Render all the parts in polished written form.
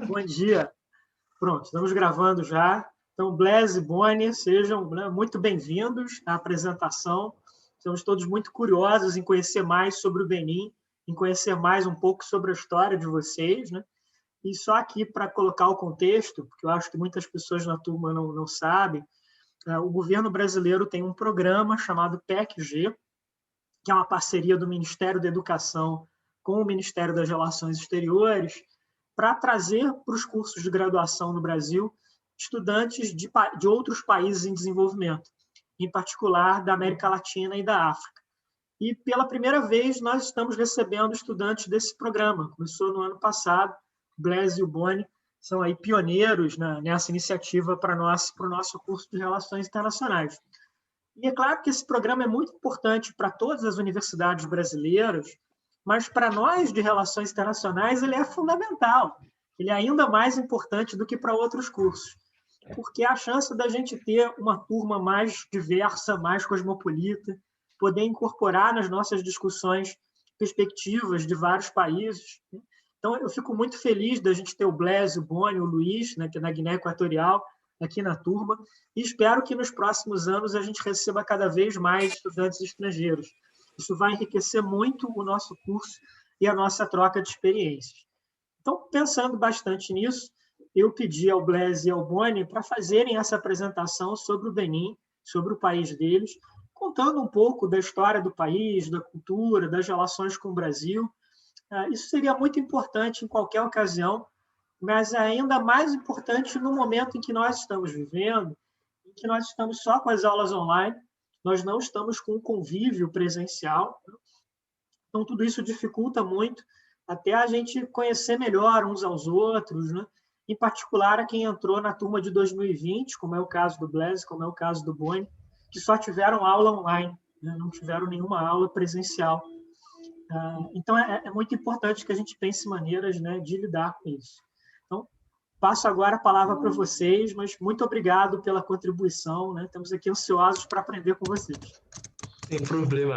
Bom dia. Pronto, estamos gravando já. Então, Blaise e Boni, sejam, né, muito bem-vindos à apresentação. Estamos todos muito curiosos em conhecer mais sobre o Benin, em conhecer mais um pouco sobre a história de vocês, né? E só aqui para colocar o contexto, porque eu acho que muitas pessoas na turma não sabem, o governo brasileiro tem um programa chamado PEC-G, que é uma parceria do Ministério da Educação com o Ministério das Relações Exteriores, para trazer para os cursos de graduação no Brasil estudantes de outros países em desenvolvimento, em particular da América Latina e da África. E, pela primeira vez, nós estamos recebendo estudantes desse programa. Começou no ano passado, Blaise e o Boni são aí pioneiros nessa iniciativa para o nosso curso de Relações Internacionais. E é claro que esse programa é muito importante para todas as universidades brasileiras, mas para nós de Relações Internacionais ele é fundamental. Ele é ainda mais importante do que para outros cursos, porque a chance da gente ter uma turma mais diversa, mais cosmopolita, poder incorporar nas nossas discussões perspectivas de vários países. Então, eu fico muito feliz da gente ter o Blaise, o Boni, o Luiz, né, que é da Guiné Equatorial, aqui na turma, e espero que nos próximos anos a gente receba cada vez mais estudantes estrangeiros. Isso vai enriquecer muito o nosso curso e a nossa troca de experiências. Então, pensando bastante nisso, eu pedi ao Blaise e ao Boni para fazerem essa apresentação sobre o Benin, sobre o país deles, contando um pouco da história do país, da cultura, das relações com o Brasil. Isso seria muito importante em qualquer ocasião, mas é ainda mais importante no momento em que nós estamos vivendo, em que nós estamos só com as aulas online, nós não estamos com o convívio presencial. Então, tudo isso dificulta muito até a gente conhecer melhor uns aos outros, né? Em particular a quem entrou na turma de 2020, como é o caso do Blaise, como é o caso do Boni, que só tiveram aula online, né? Não tiveram nenhuma aula presencial. Então, é muito importante que a gente pense maneiras, né, de lidar com isso. Então, passo agora a palavra para vocês, mas muito obrigado pela contribuição, né? Estamos aqui ansiosos para aprender com vocês. Sem problema,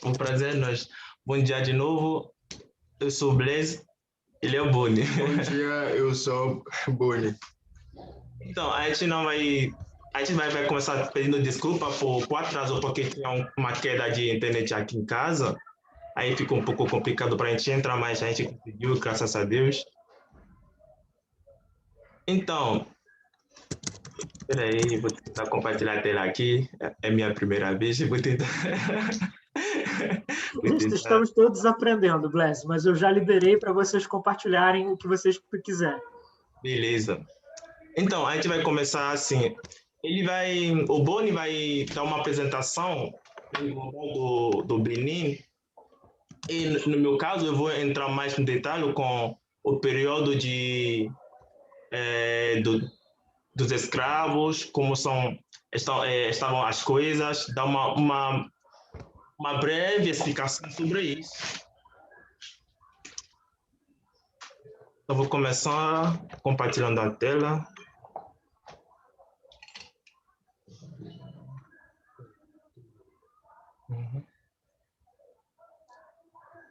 um prazer é nós. Bom dia de novo, eu sou o Blaise, ele é o Boni. Bom dia, eu sou o Boni. Então, a gente vai começar pedindo desculpa por atraso, porque tinha uma queda de internet aqui em casa. Aí ficou um pouco complicado para a gente entrar, mas a gente conseguiu, graças a Deus. Então, peraí, vou tentar compartilhar a tela aqui. É minha primeira vez, vou tentar. Estamos todos aprendendo, Blaise, mas eu já liberei para vocês compartilharem o que vocês quiserem. Beleza. Então, a gente vai começar assim. O Boni vai dar uma apresentação do Benin. E, no meu caso, eu vou entrar mais no detalhe com o período dos escravos, como estavam as coisas, dar uma breve explicação sobre isso. Eu vou começar compartilhando a tela.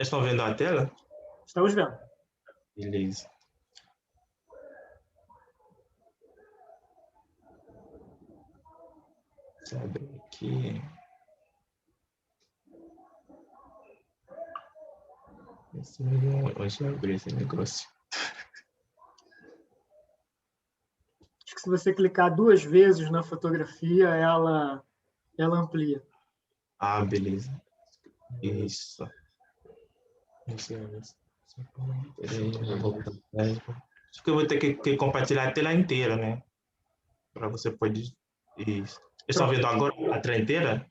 Estão vendo a tela? Estamos vendo. Beleza. Deixa eu abrir aqui. Deixa eu abrir esse negócio. Acho que se você clicar 2 vezes na fotografia, ela amplia. Ah, beleza. Isso. Acho que eu vou ter que compartilhar a tela inteira, né? Para você poder... Isso. Estão vendo agora a tela inteira?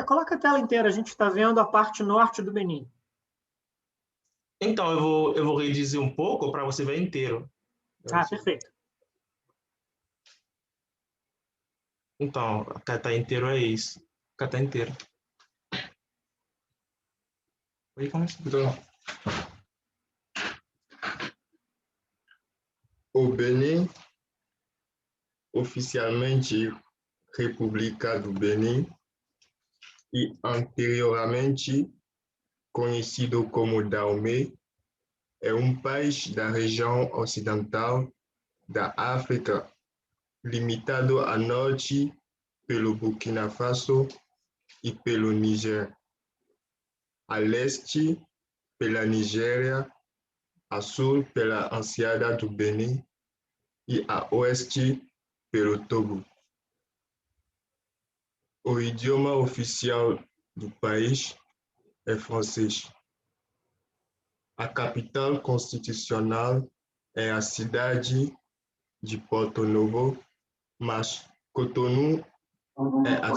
Coloca a tela inteira, a gente está vendo a parte norte do Benin. Então, eu vou reduzir um pouco para você ver inteiro. Perfeito. Então, a carta inteiro é isso. A carta inteira. Então, o Benin, oficialmente República do Benin, e anteriormente conhecido como Dahomey, é um país da região ocidental da África, limitado a norte pelo Burkina Faso e pelo Níger, a leste pela Nigéria, a sul pela Enseada do Benin e a oeste pelo Togo. O idioma oficial do país é francês. A capital constitucional é a cidade de Porto Novo, mas Cotonou é a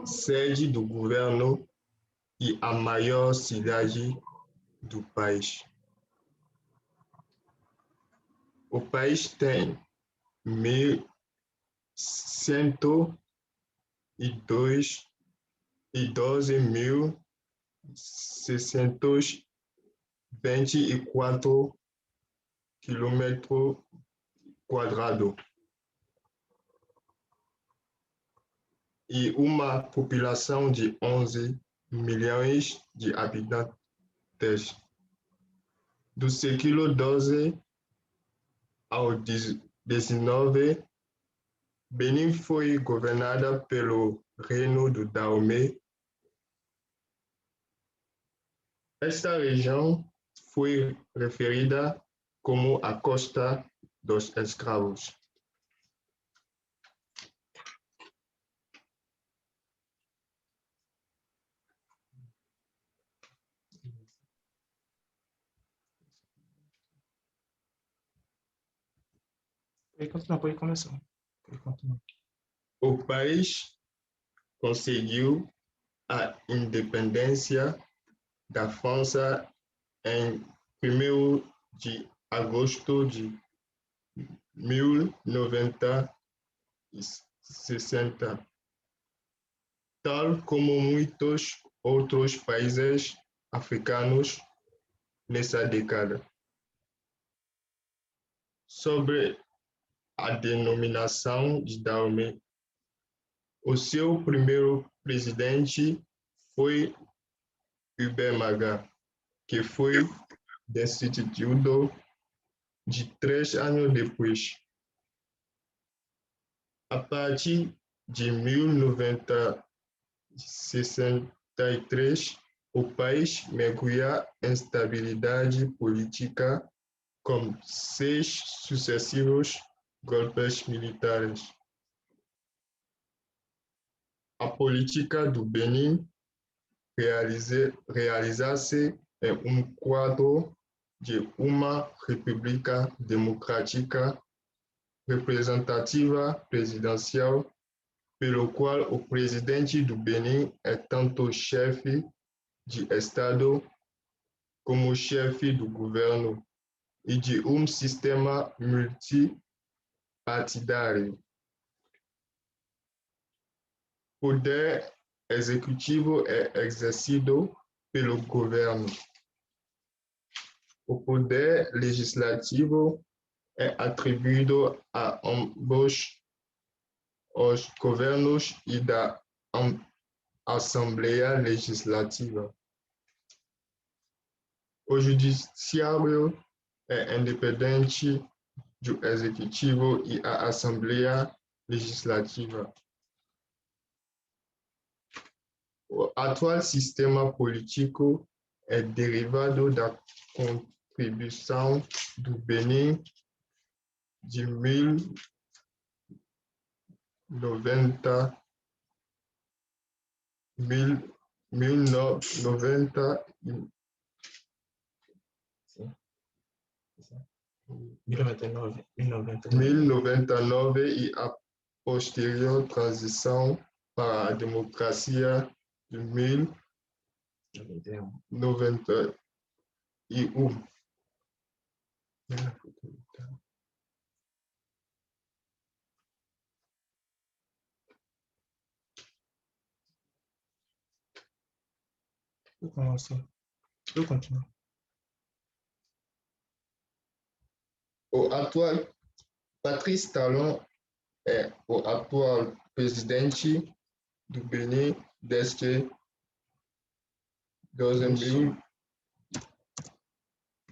sede do governo e a maior cidade do país. O país tem 112.624 quilômetros quadrados e uma população de 11 milhões de habitantes. Do século XII ao XIX, Benin foi governada pelo Reino do Dahomey. Esta região foi referida como a Costa dos Escravos. Pode começar. O país conseguiu a independência da França em 1º de agosto de 1960, tal como muitos outros países africanos nessa década. Sobre a denominação de Dahomey, o seu primeiro presidente foi Hubert Maga, que foi destituído de 3 anos depois. A partir de 1963, o país mergulha em instabilidade política com 6 sucessivos golpes militares. A política do Benin realiza-se em um quadro de uma república democrática representativa presidencial, pelo qual o presidente do Benin é tanto chefe de Estado como chefe do governo, e de um sistema multipartidário. O poder executivo é exercido pelo governo. O poder legislativo é atribuído a ambos os governos e da Assembleia Legislativa. O judiciário é independente do executivo e a Assembleia Legislativa. O atual sistema político é derivado da contribuição do Benin de 1990 e a posterior transição para a democracia de 1991. Eu continuo. O atual Patrice Talon é o atual presidente do Benin desde 2000.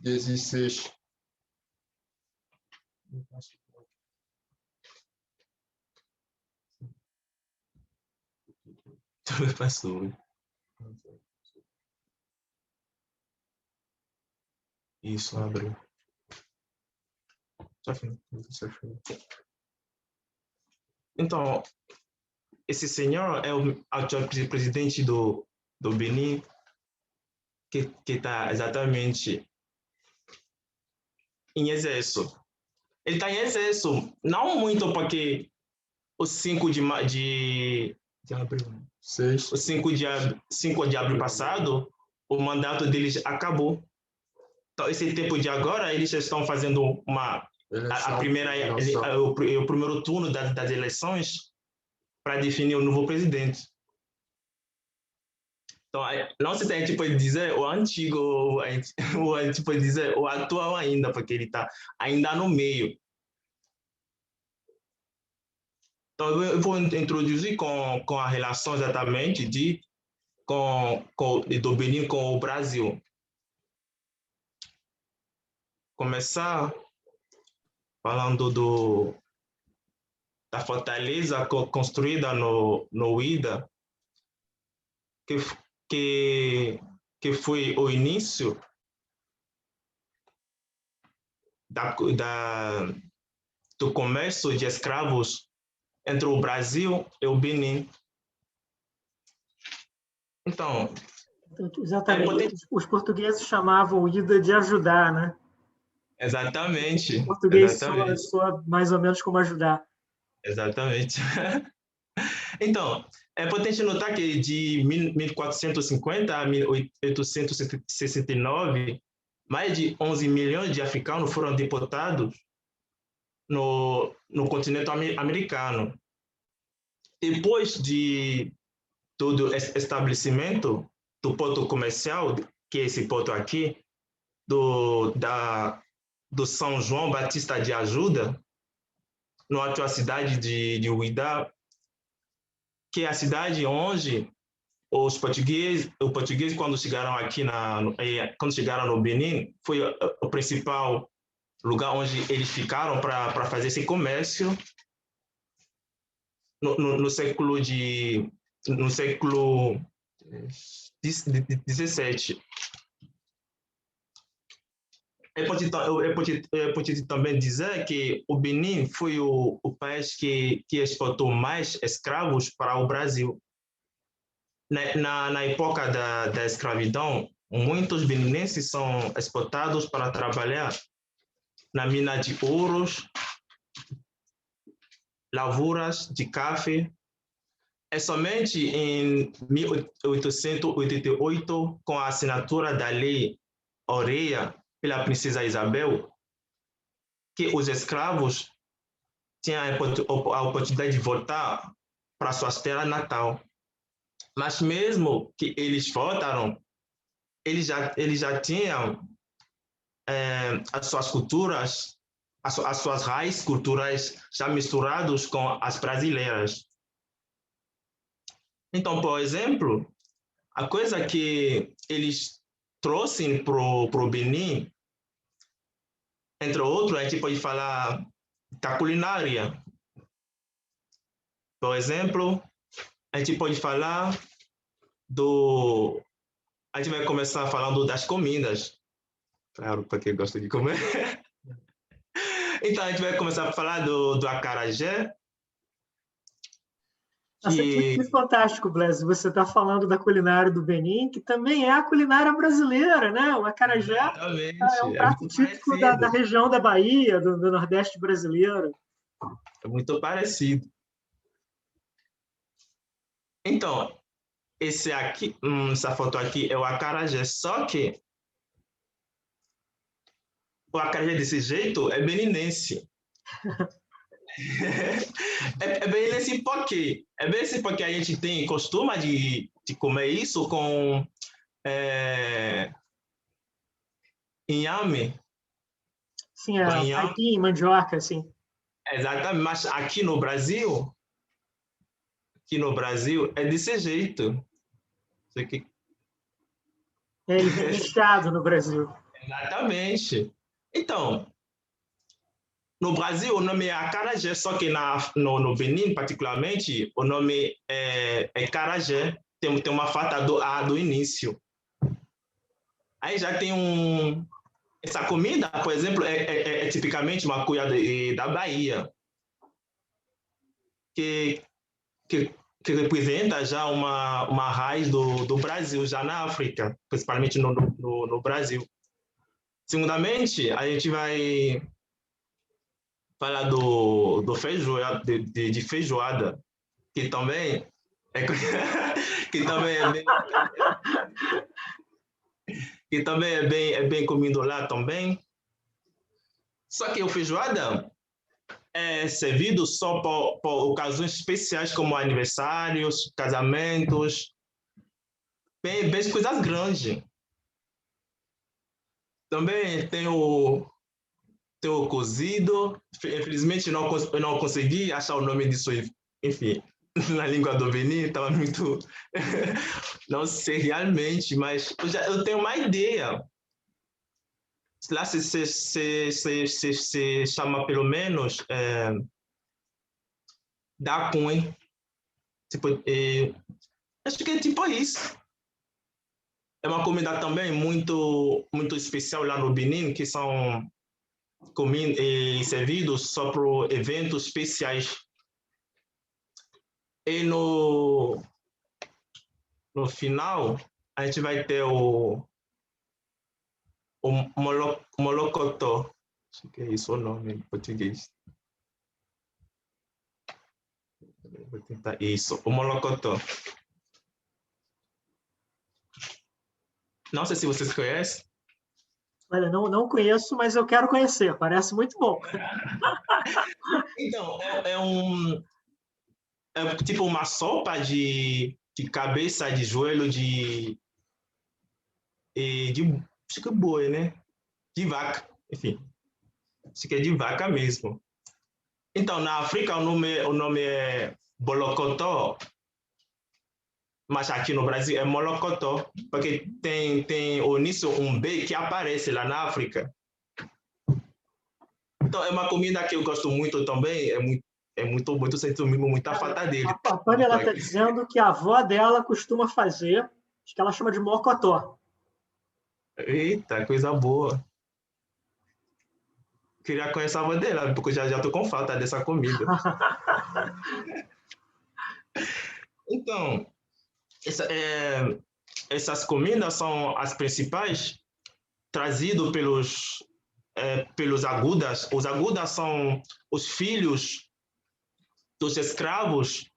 16. Passou. Isso, abriu. Então, esse senhor é o atual presidente do Benin, que está exatamente em exército. Ele está em exército, não muito porque o 5 de abril, 5 de abril passado, o mandato deles acabou. Então, esse tempo de agora, eles estão fazendo o primeiro turno das eleições para definir o novo presidente. Então, não sei se a gente pode dizer o antigo, ou a gente pode dizer o atual ainda, porque ele está ainda no meio. Então, eu vou introduzir com a relação exatamente do Benin com o Brasil. Começar falando da fortaleza construída no Uida, que foi o início do comércio de escravos entre o Brasil e o Benin. Então, exatamente, os portugueses chamavam o Ida de ajudar, né? Exatamente. O português soa mais ou menos como ajudar. Exatamente. Então, é potente notar que de 1450 a 1869, mais de 11 milhões de africanos foram deportados no continente americano. Depois de todo o estabelecimento do porto comercial, que é esse porto aqui, do São João Batista de Ajuda, na atual cidade de Uida, que é a cidade onde os portugueses quando chegaram aqui quando chegaram no Benin, foi o principal lugar onde eles ficaram para fazer esse comércio no século XVII. É importante também dizer que o Benin foi o país que exportou mais escravos para o Brasil. Na época da escravidão, muitos beninenses são exportados para trabalhar na mina de ouros, lavouras de café. É somente em 1888, com a assinatura da Lei Aureia pela Princesa Isabel, que os escravos tinham a oportunidade de voltar para suas terras natal. Mas mesmo que eles voltaram, eles já tinham as suas culturas, as suas raízes culturais já misturadas com as brasileiras. Então, por exemplo, a coisa que eles trouxeram para o Benin, entre outros, a gente pode falar da culinária. Por exemplo, a gente pode falar a gente vai começar falando das comidas. Claro, para quem gosta de comer. Então, a gente vai começar a falar do acarajé. Que fantástico, Blaise. Você está falando da culinária do Benin, que também é a culinária brasileira, né? O acarajé é um prato típico da região da Bahia, do Nordeste brasileiro. É muito parecido. Então, essa foto aqui é o acarajé, só que o acarajé desse jeito é beninense. É beninense porque a gente tem costume de comer isso com inhame. Sim, aipim, mandioca, sim. Exatamente, mas aqui no Brasil é desse jeito. Ele vem recheado no Brasil. Exatamente. Então, no Brasil, o nome é acarajé, só que no Benin, particularmente, o nome é carajé. Tem uma falta do A do início. Aí já tem essa comida, por exemplo, é tipicamente uma cuia da Bahia, que, que, que representa já uma raiz do Brasil, já na África, principalmente no Brasil. Segundamente, a gente vai falar de feijoada, que também é, que também é bem, que também é bem comido lá também. Só que o feijoada é servido só por ocasiões especiais como aniversários, casamentos, bem coisas grandes. Também tem o cozido. Infelizmente eu não consegui achar o nome disso, enfim, na língua do Benin, estava muito. Não sei realmente, mas eu tenho uma ideia. Lá se chama pelo menos da cunha. Tipo, acho que é tipo isso. É uma comida também muito especial lá no Benin, que são servidos só para eventos especiais. E no final, a gente vai ter o molocotó. Acho que é isso o nome em português. Vou tentar isso, o molocotó. Não sei se vocês conhecem. Olha, não conheço, mas eu quero conhecer. Parece muito bom. Então, é tipo uma sopa de cabeça, de joelho, acho que boi, né? De vaca, enfim. Acho que é de vaca mesmo. Então, na África, o nome é bolocotó, mas aqui no Brasil é molocotó, porque tem o início um B que aparece lá na África. Então, é uma comida que eu gosto muito também, muito sinto muita falta dele. A Pamela está dizendo que a avó dela costuma fazer, acho que ela chama de mocotó. Eita, coisa boa. Queria conhecer a avó dela, porque já estou com falta dessa comida. Então, essas comidas são as principais trazidas pelos agudas. Os agudas são os filhos dos escravos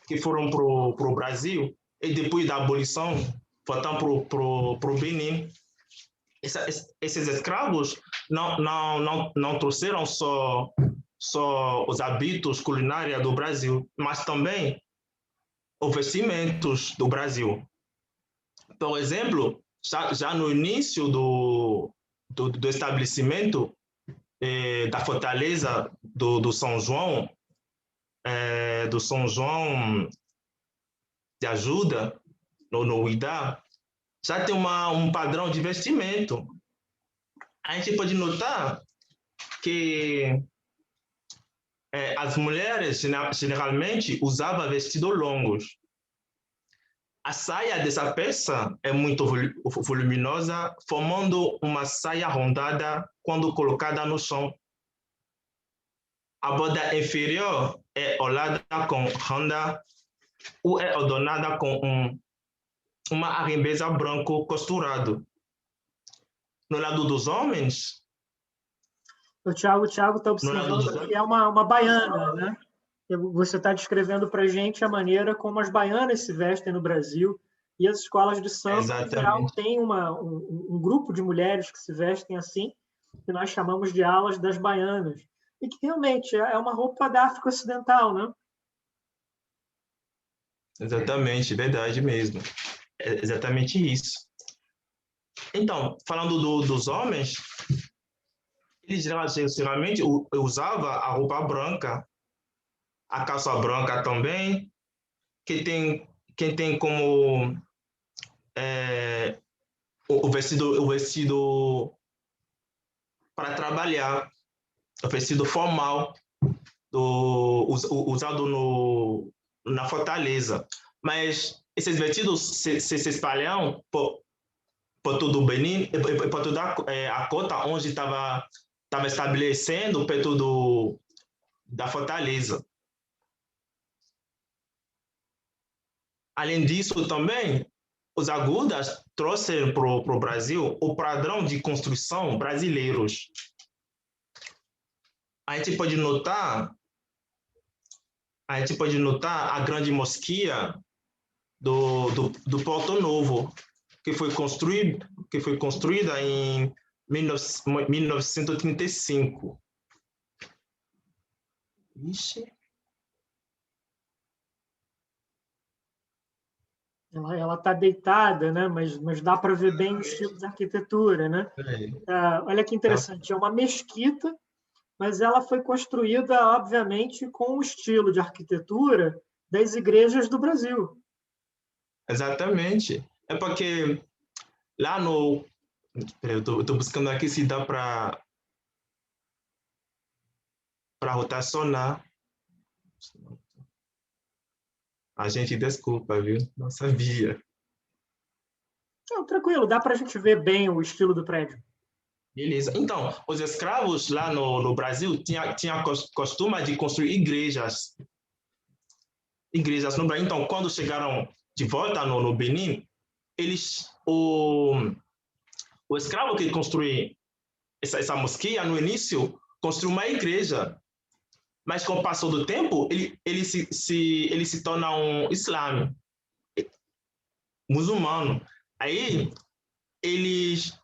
que foram para o Brasil e depois da abolição voltaram para o Benin. Esses escravos não trouxeram só os hábitos culinários do Brasil, mas também os vestimentos do Brasil. Por exemplo, já no início do estabelecimento da fortaleza do São João, do São João de Ajuda, no Uidá, já tem um padrão de vestimento. A gente pode notar que as mulheres generalmente usavam vestidos longos. A saia dessa peça é muito voluminosa, formando uma saia rondada quando colocada no chão. A borda inferior é orlada com renda ou é adornada com uma arrembeza branco costurado. No lado dos homens... O Thiago está observando que é uma baiana, né? Você está descrevendo para a gente a maneira como as baianas se vestem no Brasil, e as escolas de samba, em geral, têm um grupo de mulheres que se vestem assim, que nós chamamos de alas das baianas, e que realmente é uma roupa da África Ocidental, né? Exatamente, verdade mesmo. É exatamente isso. Então, falando dos homens, eles geralmente usavam a roupa branca, a calça branca também, quem tem como o vestido para trabalhar, o vestido formal usado na fortaleza. Mas esses vestidos se espalham por todo o Benin, por toda a cota onde estava estabelecendo perto da fortaleza. Além disso, também, os agudas trouxeram para o Brasil o padrão de construção brasileiros. A gente pode notar a grande mosquia do Porto Novo, que foi construída em 1935. Ixi. Ela está deitada, né? Mas dá para ver bem o estilo de arquitetura, né? Olha que interessante, é uma mesquita, mas ela foi construída, obviamente, com o estilo de arquitetura das igrejas do Brasil. Exatamente. É porque lá no... Eu estou buscando aqui se dá para rotacionar. A gente, desculpa, viu? Não sabia. Não, tranquilo, dá para a gente ver bem o estilo do prédio. Beleza. Então, os escravos lá no Brasil tinham costume de construir igrejas. Igrejas no Brasil. Então, quando chegaram de volta no Benin, o escravo que construiu essa mosquia, no início, construiu uma igreja. Mas com o passar do tempo, ele se torna um islâmico, muçulmano. Aí, eles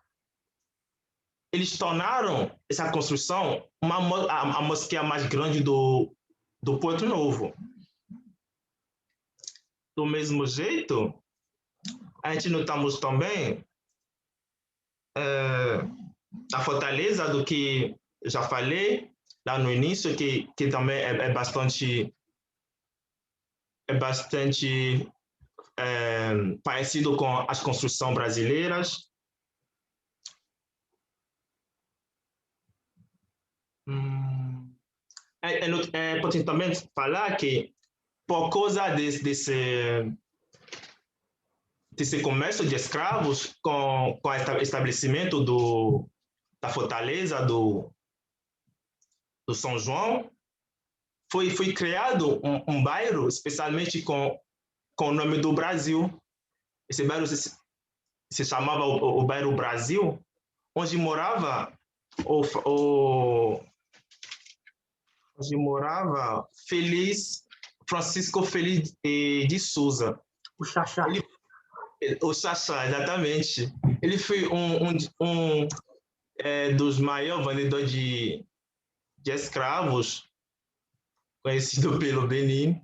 tornaram essa construção a mosqueia mais grande do Porto Novo. Do mesmo jeito, a gente notamos também a fortaleza do que já falei lá no início, que também é bastante parecido com as construções brasileiras. É importante também falar que, por causa desse comércio de escravos, com o estabelecimento da fortaleza do São João, foi criado um bairro, especialmente com o nome do Brasil. Esse bairro se chamava o bairro Brasil, onde morava Francisco Feliz de Souza. O Xaxá. O Xaxá, exatamente. Ele foi um dos maiores vendedores de escravos conhecido pelo Benin.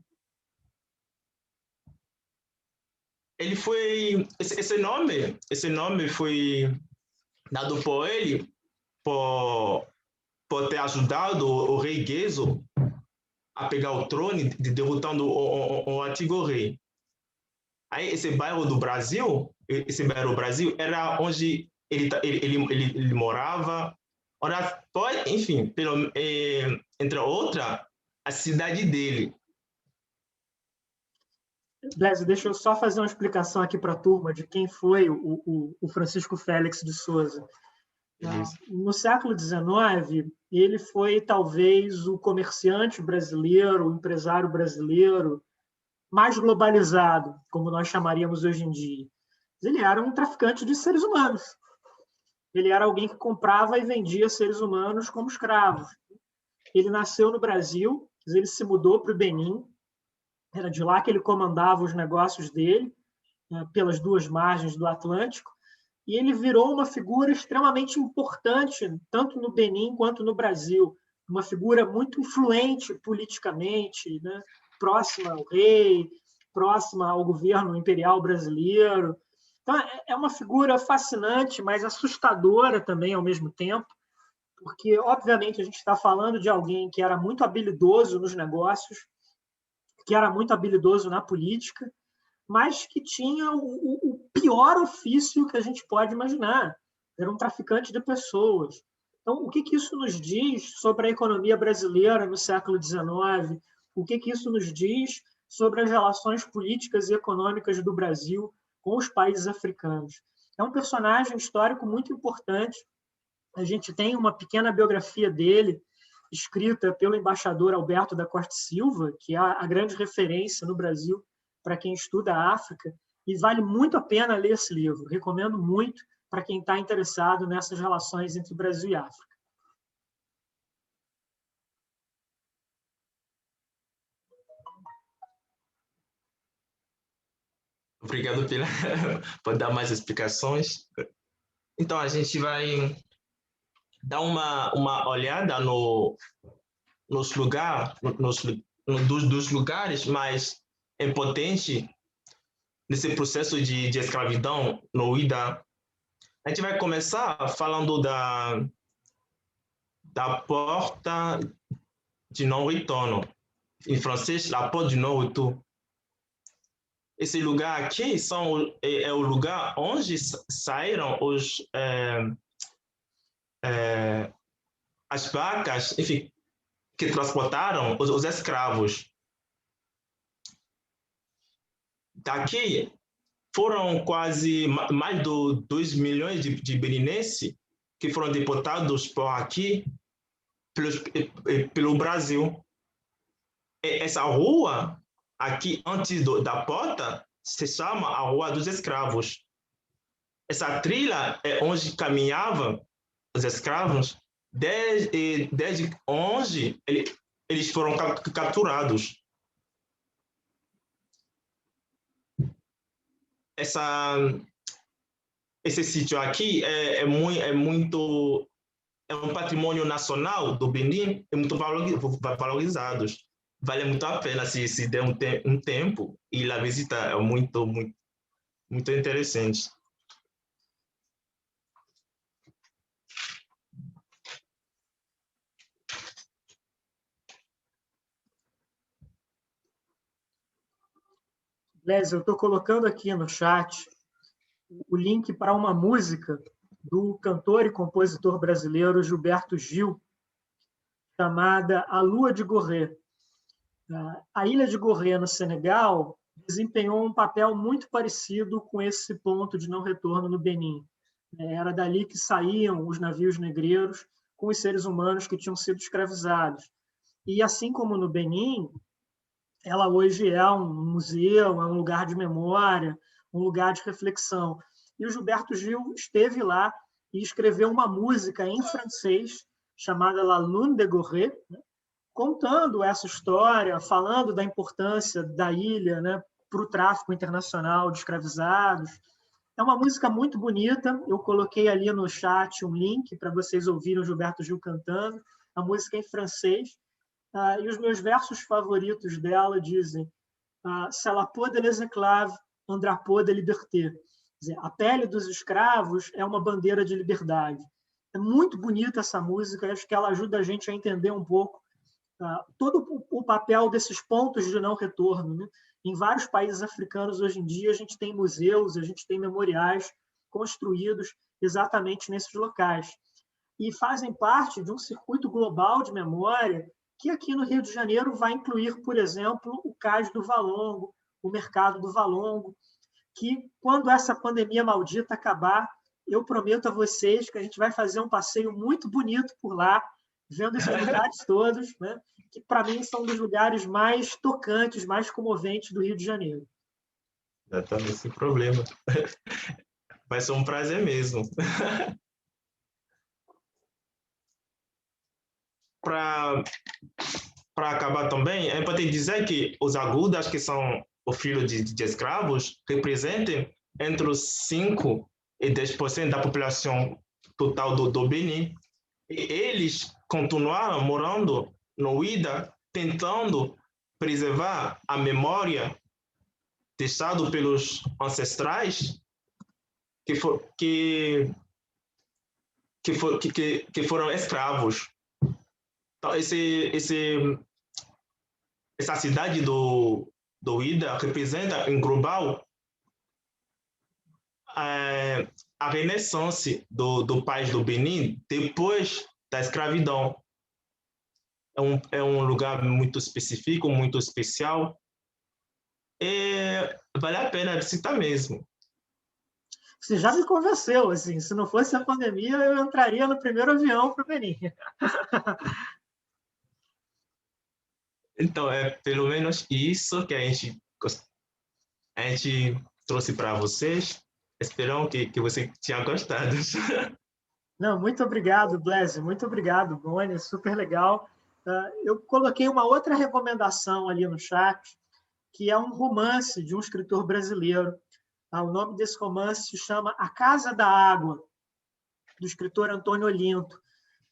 Ele foi... Esse nome foi dado por ele por ter ajudado o rei Gezo a pegar o trono, derrotando o antigo rei. Aí esse bairro Brasil era onde ele morava, enfim, entre outras, a cidade dele. Blésio, deixa eu só fazer uma explicação aqui para a turma de quem foi o Francisco Félix de Souza. No século XIX, ele foi talvez o comerciante brasileiro, o empresário brasileiro mais globalizado, como nós chamaríamos hoje em dia. Ele era um traficante de seres humanos. Ele era alguém que comprava e vendia seres humanos como escravos. Ele nasceu no Brasil, ele se mudou para o Benin. Era de lá que ele comandava os negócios dele, pelas duas margens do Atlântico. E ele virou uma figura extremamente importante, tanto no Benin quanto no Brasil. Uma figura muito influente politicamente, né? Próxima ao rei, próxima ao governo imperial brasileiro. Então, é uma figura fascinante, mas assustadora também ao mesmo tempo, porque, obviamente, a gente está falando de alguém que era muito habilidoso nos negócios, que era muito habilidoso na política, mas que tinha o pior ofício que a gente pode imaginar. Era um traficante de pessoas. Então, o que isso nos diz sobre a economia brasileira no século XIX? O que isso nos diz sobre as relações políticas e econômicas do Brasil com os países africanos? É um personagem histórico muito importante. A gente tem uma pequena biografia dele, escrita pelo embaixador Alberto da Corte Silva, que é a grande referência no Brasil para quem estuda a África, e vale muito a pena ler esse livro. Recomendo muito para quem está interessado nessas relações entre Brasil e África. Obrigado por dar mais explicações. Então, a gente vai dar uma olhada nos lugares, dos lugares mais importantes nesse processo de escravidão no Ida. A gente vai começar falando da porta de não retorno. Em francês, la porte de non retour. Esse lugar aqui é o lugar onde saíram as barcas, enfim, que transportaram os escravos. Daqui foram quase mais de 2 milhões de beninenses que foram deportados por aqui, pelo Brasil. Essa rua aqui, antes da porta, se chama a Rua dos Escravos. Essa trilha é onde caminhavam os escravos desde onde eles foram capturados. Esse sítio aqui é um patrimônio nacional do Benin, é muito valorizado. Vale muito a pena se der um tempo, e a visita é muito interessante. Lézio, eu estou colocando aqui no chat o link para uma música do cantor e compositor brasileiro Gilberto Gil, chamada A Lua de Gorré. A ilha de Gorré, no Senegal, desempenhou um papel muito parecido com esse ponto de não retorno no Benin. Era dali que saíam os navios negreiros com os seres humanos que tinham sido escravizados. E, assim como no Benin, ela hoje é um museu, é um lugar de memória, um lugar de reflexão. E o Gilberto Gil esteve lá e escreveu uma música em francês chamada La Lune de Gorré, contando essa história, falando da importância da ilha, né, para o tráfico internacional de escravizados. É uma música muito bonita. Eu coloquei ali no chat um link para vocês ouvirem o Gilberto Gil cantando. A música é em francês. E os meus versos favoritos dela dizem: C'est la peau des esclaves, un drapeau de liberté. Quer dizer, a pele dos escravos é uma bandeira de liberdade. É muito bonita essa música. Acho que ela ajuda a gente a entender um pouco todo o papel desses pontos de não retorno, né? Em vários países africanos, hoje em dia, a gente tem museus, a gente tem memoriais construídos exatamente nesses locais. E fazem parte de um circuito global de memória que aqui no Rio de Janeiro vai incluir, por exemplo, o Cais do Valongo, o Mercado do Valongo, que, quando essa pandemia maldita acabar, eu prometo a vocês que a gente vai fazer um passeio muito bonito por lá, vendo esses lugares todos, né? Que, para mim, são um dos lugares mais tocantes, mais comoventes do Rio de Janeiro. Exatamente, sem problema. Vai ser um prazer mesmo. Para acabar também, é importante dizer que os agudas, que são o filho de escravos, representam entre os 5% e 10% da população total do Benin. E eles continuaram morando no Ida, tentando preservar a memória deixada pelos ancestrais que foram escravos. Então, essa cidade do Ida representa, em global, a renaissance do país do Benin depois da escravidão. É um lugar muito específico, muito especial, e vale a pena visitar mesmo. Você já me convenceu, assim, se não fosse a pandemia, eu entraria no primeiro avião para o Benin. Então, é pelo menos isso que a gente trouxe para vocês. Espero que você tenha gostado. Não, muito obrigado, Blaise, muito obrigado, Boni, super legal. Eu coloquei uma outra recomendação ali no chat, que é um romance de um escritor brasileiro. O nome desse romance se chama A Casa da Água, do escritor Antônio Olinto.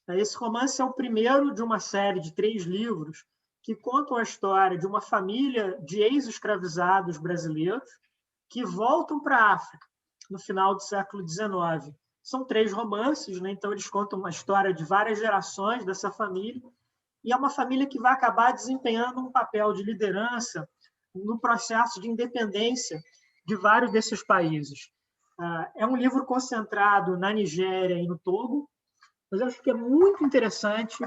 Esse romance é o primeiro de uma série de 3 livros que contam a história de uma família de ex-escravizados brasileiros que voltam para a África no final do século XIX. São 3 romances, né? Então eles contam a história de várias gerações dessa família, e é uma família que vai acabar desempenhando um papel de liderança no processo de independência de vários desses países. É um livro concentrado na Nigéria e no Togo, mas eu acho que é muito interessante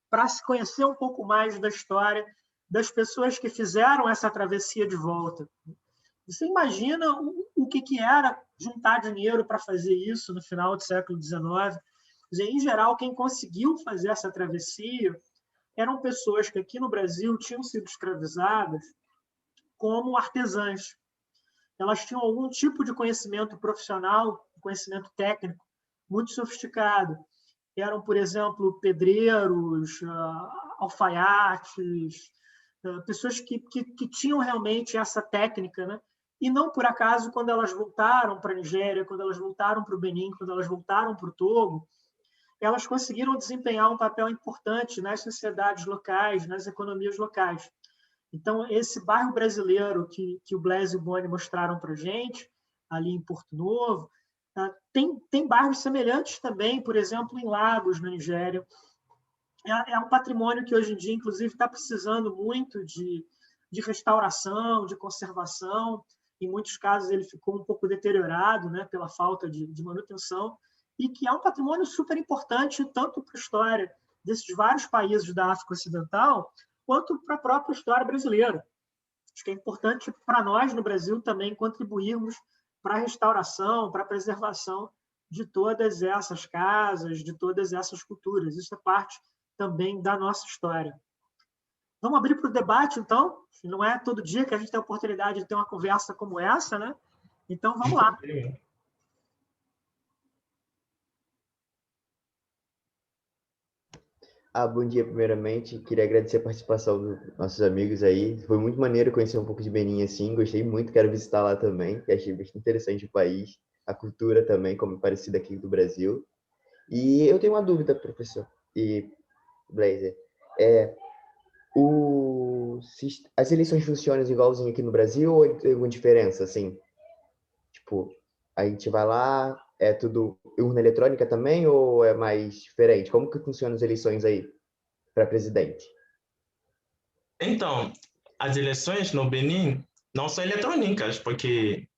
para se conhecer um pouco mais da história das pessoas que fizeram essa travessia de volta. Você imagina o que era juntar dinheiro para fazer isso no final do século XIX? Em geral, quem conseguiu fazer essa travessia eram pessoas que aqui no Brasil tinham sido escravizadas como artesãs. Elas tinham algum tipo de conhecimento profissional, conhecimento técnico muito sofisticado. Eram, por exemplo, pedreiros, alfaiates, pessoas que tinham realmente essa técnica, né? E não por acaso, quando elas voltaram para a Nigéria, quando elas voltaram para o Benin, quando elas voltaram para o Togo, elas conseguiram desempenhar um papel importante nas sociedades locais, nas economias locais. Então, esse bairro brasileiro que o Blaise e o Boni mostraram para a gente, ali em Porto Novo, tem bairros semelhantes também, por exemplo, em Lagos, na Nigéria. É um patrimônio que hoje em dia, inclusive, está precisando muito de restauração, de conservação. Em muitos casos, ele ficou um pouco deteriorado, né, pela falta de manutenção, e que é um patrimônio super importante, tanto para a história desses vários países da África Ocidental, quanto para a própria história brasileira. Acho que é importante para nós, no Brasil, também contribuirmos para a restauração, para a preservação de todas essas casas, de todas essas culturas. Isso é parte também da nossa história. Vamos abrir para o debate, então? Não é todo dia que a gente tem a oportunidade de ter uma conversa como essa, né? Então, vamos lá. Bom dia, primeiramente. Queria agradecer a participação dos nossos amigos aí. Foi muito maneiro conhecer um pouco de Benin, assim. Gostei muito, quero visitar lá também. Achei bastante interessante o país, a cultura também, como é parecida aqui do Brasil. E eu tenho uma dúvida, professor e Blazer. As eleições funcionam igualzinho aqui no Brasil ou tem alguma diferença, assim? Tipo, a gente vai lá, é tudo urna eletrônica também ou é mais diferente? Como que funcionam as eleições aí para presidente? Então, as eleições no Benin não são eletrônicas, porque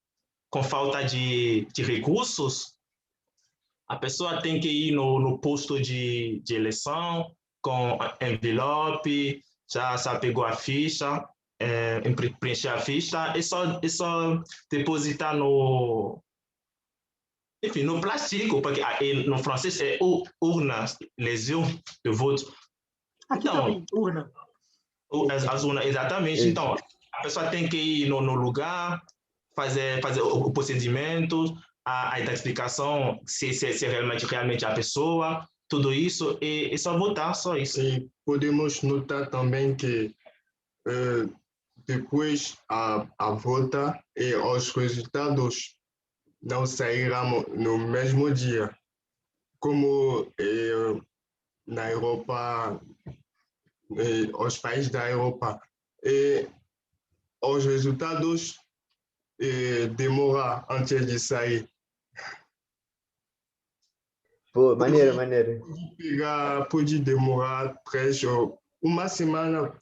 com falta de recursos, a pessoa tem que ir no posto de eleição com envelope, já pegou a ficha, preencher a ficha, é só depositar enfim, no plástico, porque no francês é urna, les urnes de vote. Aqui então, também, urna. As urnas, exatamente. Isso. Então, a pessoa tem que ir no lugar, fazer o procedimento, a identificação, se realmente a pessoa, tudo isso, e só votar, só isso. E podemos notar também que depois a volta e os resultados não sairão no mesmo dia, como na Europa, os países da Europa. E os resultados demoram antes de sair. Pô, maneiro. Pode demorar 3 ou uma semana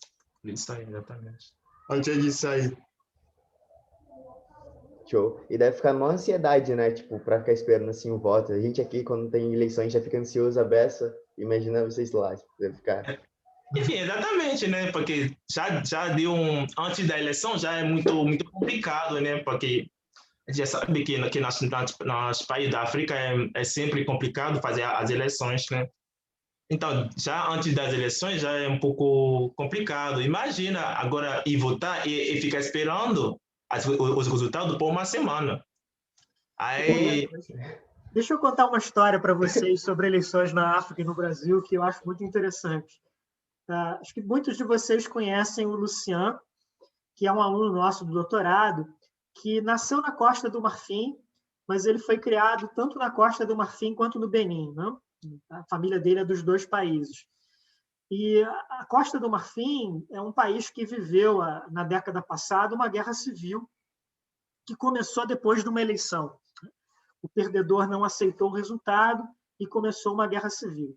Isso aí, exatamente. antes de sair. Show. E deve ficar uma ansiedade, né? Tipo, para ficar esperando assim o voto. A gente aqui, quando tem eleições, já fica ansioso a beça. Imagina vocês lá, tipo, deve ficar. Enfim, exatamente, né? Porque já deu antes da eleição já é muito complicado, né? Porque a gente já sabe que nos países da África é sempre complicado fazer as eleições, né? Então, já antes das eleições já é um pouco complicado. Imagina agora ir votar e ficar esperando os resultados por uma semana. Aí, Deixa eu contar uma história para vocês sobre eleições na África e no Brasil que eu acho muito interessante. Acho que muitos de vocês conhecem o Lucian, que é um aluno nosso do doutorado, que nasceu na Costa do Marfim, mas ele foi criado tanto na Costa do Marfim quanto no Benin, né? A família dele é dos dois países. E a Costa do Marfim é um país que viveu, na década passada, uma guerra civil que começou depois de uma eleição. O perdedor não aceitou o resultado e começou uma guerra civil.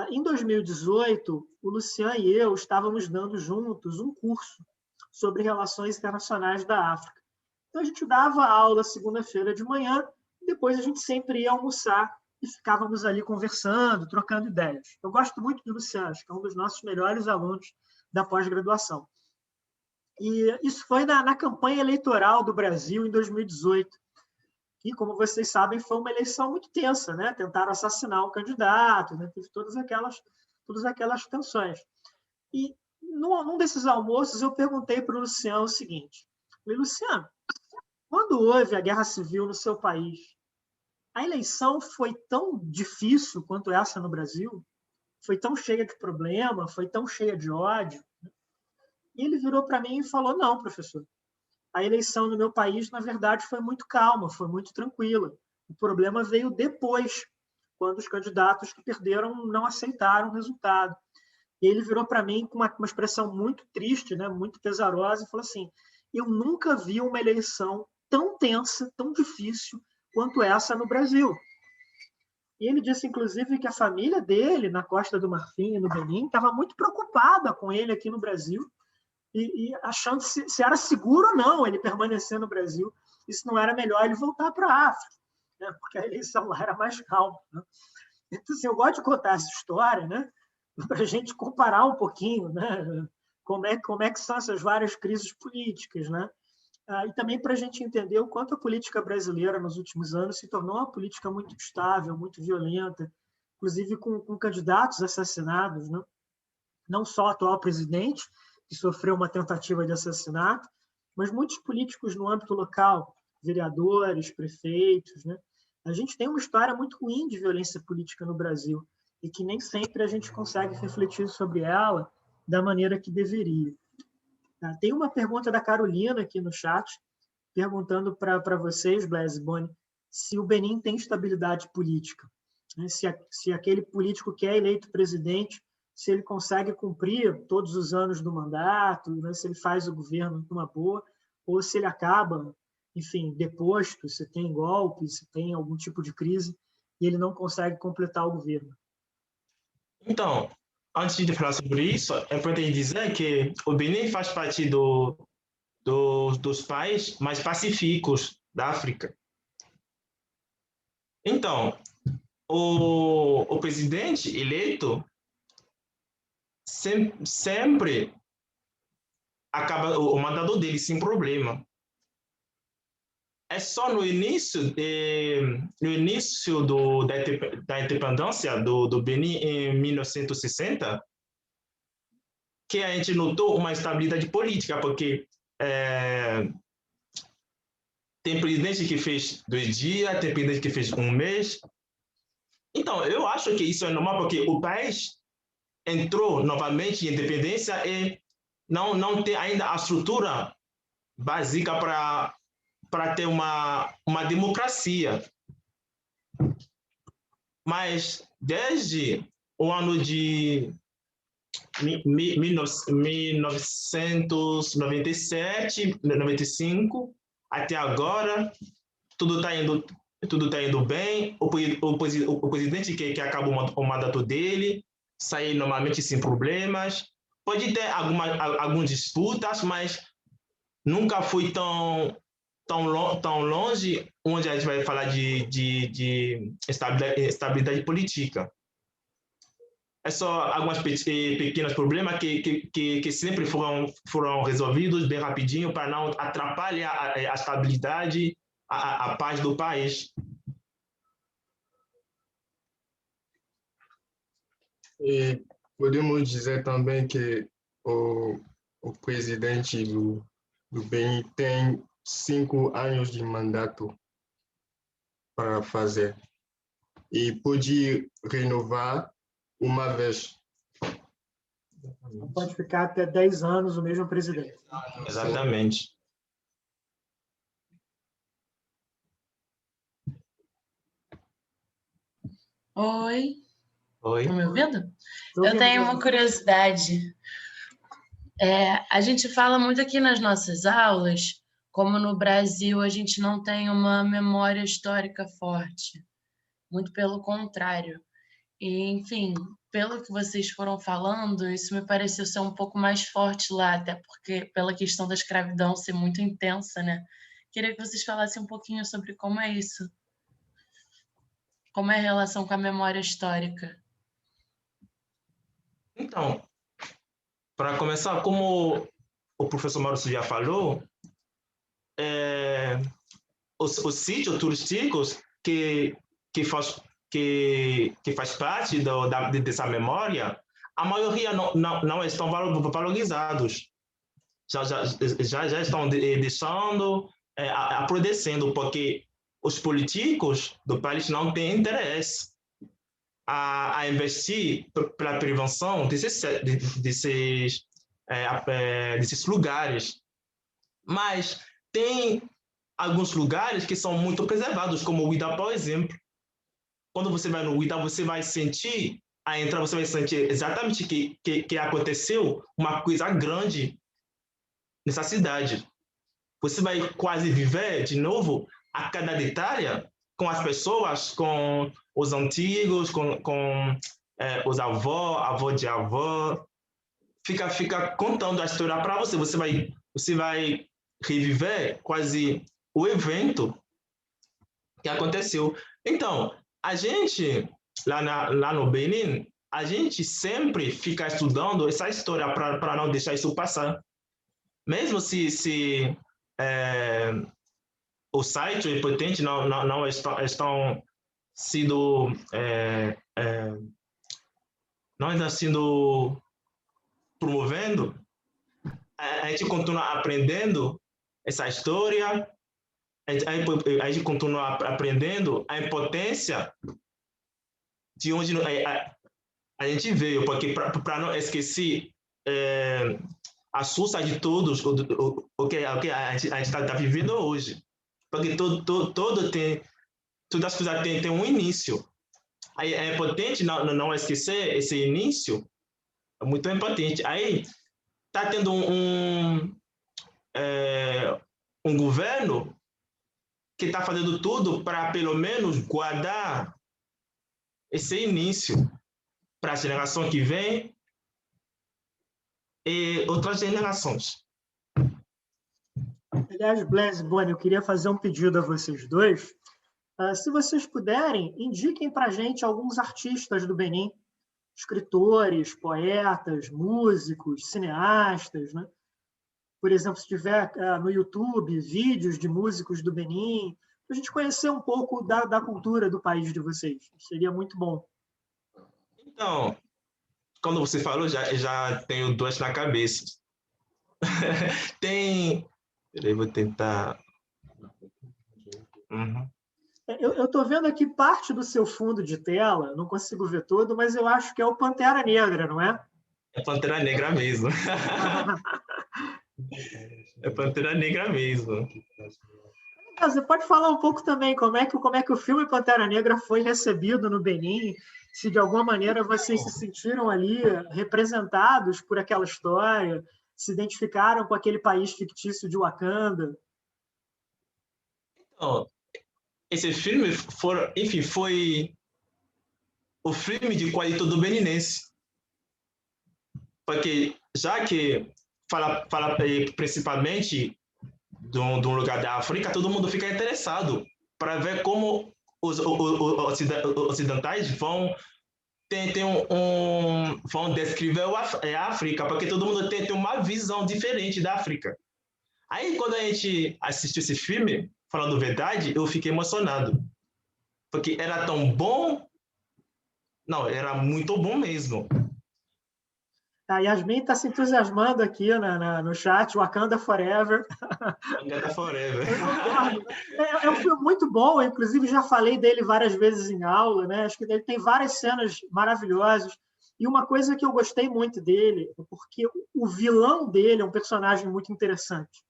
Em 2018, o Lucian e eu estávamos dando juntos um curso sobre relações internacionais da África. Então, a gente dava aula segunda-feira de manhã, e depois a gente sempre ia almoçar e ficávamos ali conversando, trocando ideias. Eu gosto muito do Lucian, acho que é um dos nossos melhores alunos da pós-graduação. E isso foi na campanha eleitoral do Brasil em 2018. E, como vocês sabem, foi uma eleição muito tensa, né? Tentaram assassinar um candidato, né? Teve todas aquelas tensões. E, num desses almoços, eu perguntei para o Luciano o seguinte: falei, Luciano, quando houve a guerra civil no seu país, a eleição foi tão difícil quanto essa no Brasil? Foi tão cheia de problema? Foi tão cheia de ódio? E ele virou para mim e falou, não, professor, a eleição no meu país, na verdade, foi muito calma, foi muito tranquila. O problema veio depois, quando os candidatos que perderam não aceitaram o resultado. E ele virou para mim com uma expressão muito triste, né, muito pesarosa, e falou assim, eu nunca vi uma eleição tão tensa, tão difícil quanto essa no Brasil. E ele disse, inclusive, que a família dele, na Costa do Marfim e no Benin, estava muito preocupada com ele aqui no Brasil, e achando se era seguro ou não ele permanecer no Brasil, e se não era melhor ele voltar para a África, né? Porque a eleição lá era mais calma. Né? Então, assim, eu gosto de contar essa história, né? Para a gente comparar um pouquinho, né? Como é que são essas várias crises políticas, né? E também para a gente entender o quanto a política brasileira nos últimos anos se tornou uma política muito instável, muito violenta, inclusive com candidatos assassinados, né? Não só o atual presidente, que sofreu uma tentativa de assassinato, mas muitos políticos no âmbito local, vereadores, prefeitos, né? A gente tem uma história muito ruim de violência política no Brasil e que nem sempre a gente consegue refletir sobre ela da maneira que deveria. Tem uma pergunta da Carolina aqui no chat, perguntando para vocês, Blaise e Boni, se o Benin tem estabilidade política, né? Se aquele político que é eleito presidente, se ele consegue cumprir todos os anos do mandato, né? Se ele faz o governo numa boa, ou se ele acaba, enfim, deposto, se tem golpe, se tem algum tipo de crise, e ele não consegue completar o governo. Então, antes de falar sobre isso, é importante dizer que o Benin faz parte dos países mais pacíficos da África. Então, o presidente eleito sempre acaba o mandato dele sem problema. É só no início da independência do Benin em 1960 que a gente notou uma estabilidade política, porque tem presidente que fez 2 dias, tem presidente que fez 1 mês. Então, eu acho que isso é normal, porque o país entrou novamente em independência e não tem ainda a estrutura básica para ter uma democracia. Mas desde o ano de 1997, 95, até agora, tudo está indo bem. O presidente que acabou o mandato dele sai normalmente sem problemas. Pode ter algumas disputas, mas nunca foi tão tão longe, onde a gente vai falar de estabilidade política. É só alguns pequenos problemas que sempre foram resolvidos bem rapidinho para não atrapalhar a estabilidade, a paz do país. E podemos dizer também que o presidente do Benin tem 5 anos de mandato para fazer e pode renovar uma vez. Pode ficar até 10 anos o mesmo presidente. Exatamente. Oi. Oi. Estão me ouvindo? Eu tenho uma curiosidade. A gente fala muito aqui nas nossas aulas, como no Brasil a gente não tem uma memória histórica forte. Muito pelo contrário. E, enfim, pelo que vocês foram falando, isso me pareceu ser um pouco mais forte lá, até porque pela questão da escravidão ser muito intensa, né? Queria que vocês falassem um pouquinho sobre como é isso. Como é a relação com a memória histórica. Então, para começar, como o professor Maurício já falou, os sítios turísticos que faz parte dessa memória, a maioria não estão valorizados. Já estão deixando, apodrecendo, porque os políticos do país não têm interesse a investir para a prevenção desses lugares. Mas tem alguns lugares que são muito preservados, como o Uidá, por exemplo. Quando você vai no Uidá, você vai sentir exatamente que aconteceu uma coisa grande nessa cidade. Você vai quase viver de novo a cada detalhe com as pessoas, com os antigos, com os avós de avó. Fica contando a história para você. Você vai reviver quase o evento que aconteceu. Então, a gente, lá no Benin, a gente sempre fica estudando essa história para não deixar isso passar. Mesmo se o site e o potente não estão sendo não estão sendo promovendo, a gente continua aprendendo essa história, a gente continua aprendendo a importância de onde a gente veio, porque para não esquecer a source de todos o que a gente está vivendo hoje. Porque todas as coisas têm um início. Aí é importante não esquecer esse início, é muito importante. Aí está tendo um governo que está fazendo tudo para, pelo menos, guardar esse início para a geração que vem e outras gerações. Aliás, Blaise, Boni, eu queria fazer um pedido a vocês dois. Se vocês puderem, indiquem para a gente alguns artistas do Benin, escritores, poetas, músicos, cineastas, né? Por exemplo, se tiver no YouTube vídeos de músicos do Benin, para a gente conhecer um pouco da cultura do país de vocês. Seria muito bom. Então, quando você falou, já tenho dois na cabeça. Peraí, vou tentar. Uhum. Eu estou vendo aqui parte do seu fundo de tela, não consigo ver todo, mas eu acho que é o Pantera Negra, não é? É Pantera Negra mesmo. É Pantera Negra mesmo. Você pode falar um pouco também como é que o filme Pantera Negra foi recebido no Benin, se de alguma maneira vocês se sentiram ali representados por aquela história, se identificaram com aquele país fictício de Wakanda? Então, esse filme foi o filme de qualidade do beninense. Porque já que fala principalmente de um lugar da África, todo mundo fica interessado para ver como os ocidentais vão vão descrever a África, porque todo mundo tem uma visão diferente da África. Aí, quando a gente assistiu esse filme, falando verdade, eu fiquei emocionado, porque era tão bom, não, era muito bom mesmo. A Yasmin está se entusiasmando aqui no chat, Wakanda Forever. Wakanda Forever. É um filme muito bom, inclusive já falei dele várias vezes em aula, né? Acho que ele tem várias cenas maravilhosas. E uma coisa que eu gostei muito dele é porque o vilão dele é um personagem muito interessante.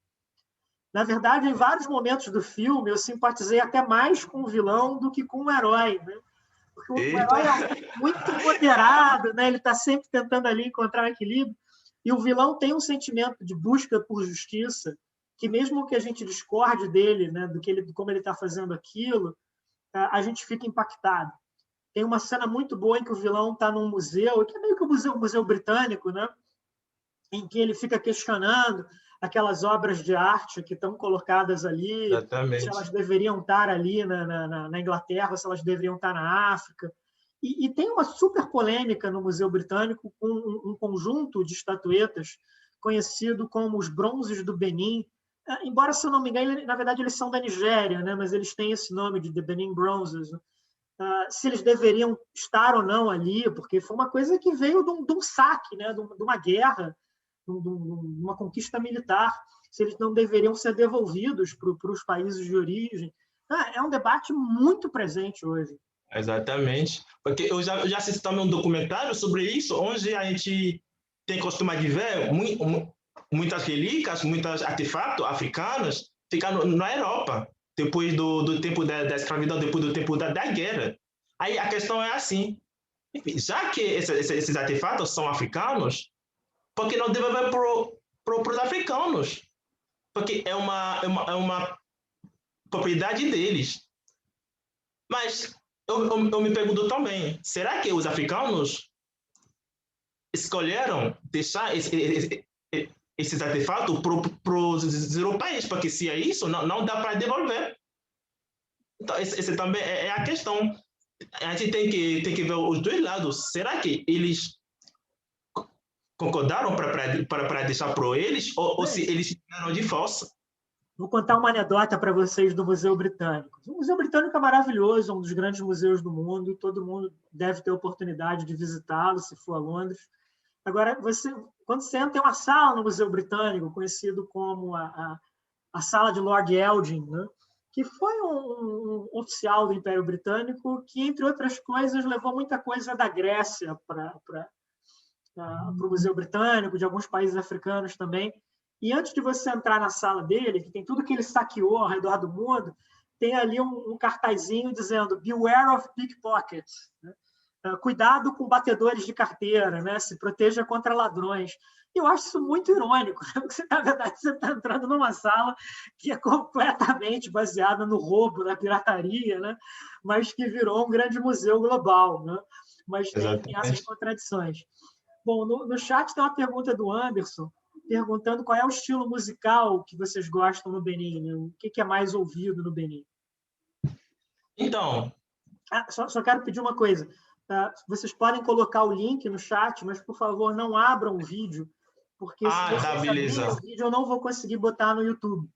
Na verdade, em vários momentos do filme, eu simpatizei até mais com o vilão do que com o herói, né? Porque o herói é muito moderado, né? Ele está sempre tentando ali encontrar um equilíbrio. E o vilão tem um sentimento de busca por justiça, que mesmo que a gente discorde dele, né, de como ele está fazendo aquilo, a gente fica impactado. Tem uma cena muito boa em que o vilão está num museu, que é meio que o museu britânico, né? Em que ele fica questionando aquelas obras de arte que estão colocadas ali, Exatamente. se elas deveriam estar ali na Inglaterra, se elas deveriam estar na África. E tem uma super polêmica no Museu Britânico com um conjunto de estatuetas conhecido como os bronzes do Benin. Embora, se eu não me engano, na verdade, eles são da Nigéria, né? Mas eles têm esse nome de The Benin Bronzes. Se eles deveriam estar ou não ali, porque foi uma coisa que veio de um saque, né? De uma guerra, de uma conquista militar, se eles não deveriam ser devolvidos para os países de origem. É um debate muito presente hoje. Exatamente. Porque eu já assisti também um documentário sobre isso, onde a gente tem costume de ver muitas relíquias, muitos artefatos africanos ficando na Europa, depois do tempo da escravidão, depois do tempo da guerra. Aí a questão é assim, já que esses artefatos são africanos, por que não devolver para os africanos? Porque é uma propriedade deles. Mas eu me pergunto também, será que os africanos escolheram deixar esses artefatos para os europeus? Porque se é isso, não dá para devolver. Então, esse também é a questão. A gente tem que ver os dois lados. Será que eles concordaram para deixar para eles ou se eles fizeram de força? Vou contar uma anedota para vocês do Museu Britânico. O Museu Britânico é maravilhoso, é um dos grandes museus do mundo, e todo mundo deve ter oportunidade de visitá-lo, se for a Londres. Agora, quando você entra, tem uma sala no Museu Britânico, conhecido como a Sala de Lord Elgin, né? Que foi um oficial do Império Britânico que, entre outras coisas, levou muita coisa da Grécia para o Museu Britânico, de alguns países africanos também. E antes de você entrar na sala dele, que tem tudo que ele saqueou ao redor do mundo, tem ali um cartazinho dizendo "Beware of pickpockets", né? Cuidado com batedores de carteira, né? Se proteja contra ladrões. Eu acho isso muito irônico, né? Porque, na verdade, você está entrando numa sala que é completamente baseada no roubo, na pirataria, né? Mas que virou um grande museu global, né? Mas tem essas contradições. Bom, no chat tem uma pergunta do Anderson, perguntando qual é o estilo musical que vocês gostam no Benin, né? O que é mais ouvido no Benin? Então... Só quero pedir uma coisa. Vocês podem colocar o link no chat, mas, por favor, não abram o vídeo, porque se vocês abrirem o vídeo, eu não vou conseguir botar no YouTube,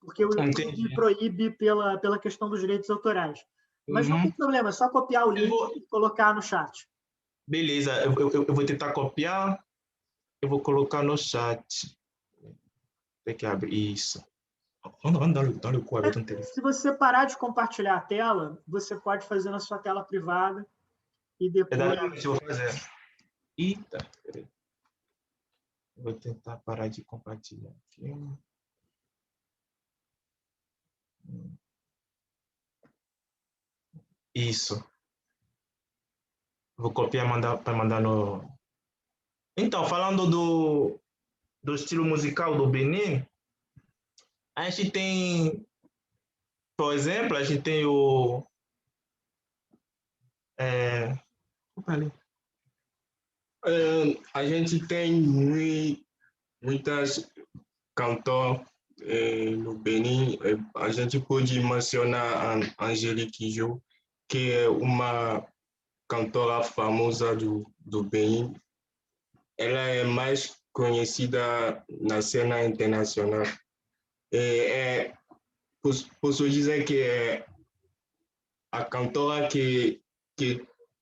porque o YouTube me proíbe pela questão dos direitos autorais. Mas não tem problema, é só copiar o link e colocar no chat. Beleza, eu vou tentar copiar, eu vou colocar no chat. Tem que abrir isso. Se você parar de compartilhar a tela, você pode fazer na sua tela privada e depois... Eu vou fazer. Eita, peraí. Vou tentar parar de compartilhar aqui. Isso. Vou copiar para mandar no... Então, falando do estilo musical do Benin, a gente tem, por exemplo, a gente tem o... a gente tem muitas cantores no Benin, a gente pode mencionar a Angélique Kidjo, que é uma cantora famosa do Benin. Ela é mais conhecida na cena internacional. Posso dizer que é a cantora que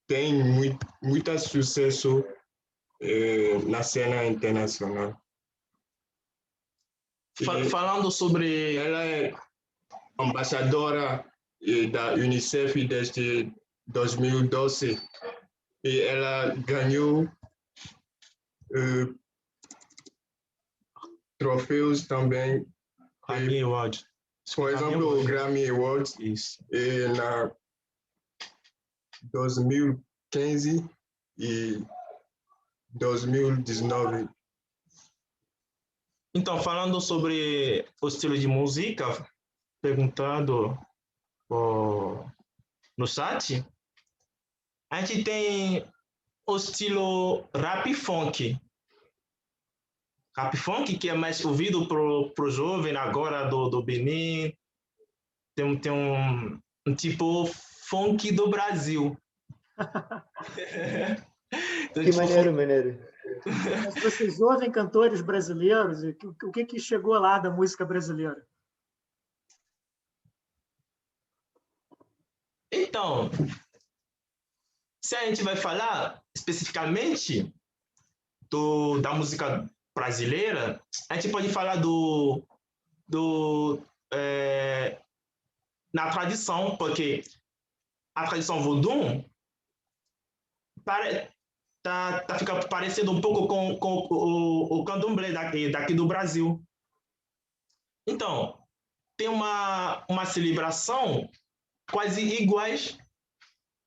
tem muito sucesso na cena internacional. Falando sobre... Ela é embaixadora da Unicef desde 2012 e ela ganhou troféus também. Grammy Award. Por exemplo, o Grammy Awards. Isso. Na 2015 e 2019. Então, falando sobre o estilo de música, perguntando no chat, a gente tem o estilo rap funk. Rap funk, que é mais ouvido pro jovem agora do Benin. Tem um tipo funk do Brasil. Então, que tipo, maneiro. Mas vocês ouvem cantores brasileiros? O que chegou lá da música brasileira? Então, se a gente vai falar especificamente da música brasileira, a gente pode falar na tradição, porque a tradição voodoo tá ficando parecido um pouco com o candomblé daqui do Brasil. Então, tem uma celebração quase iguais,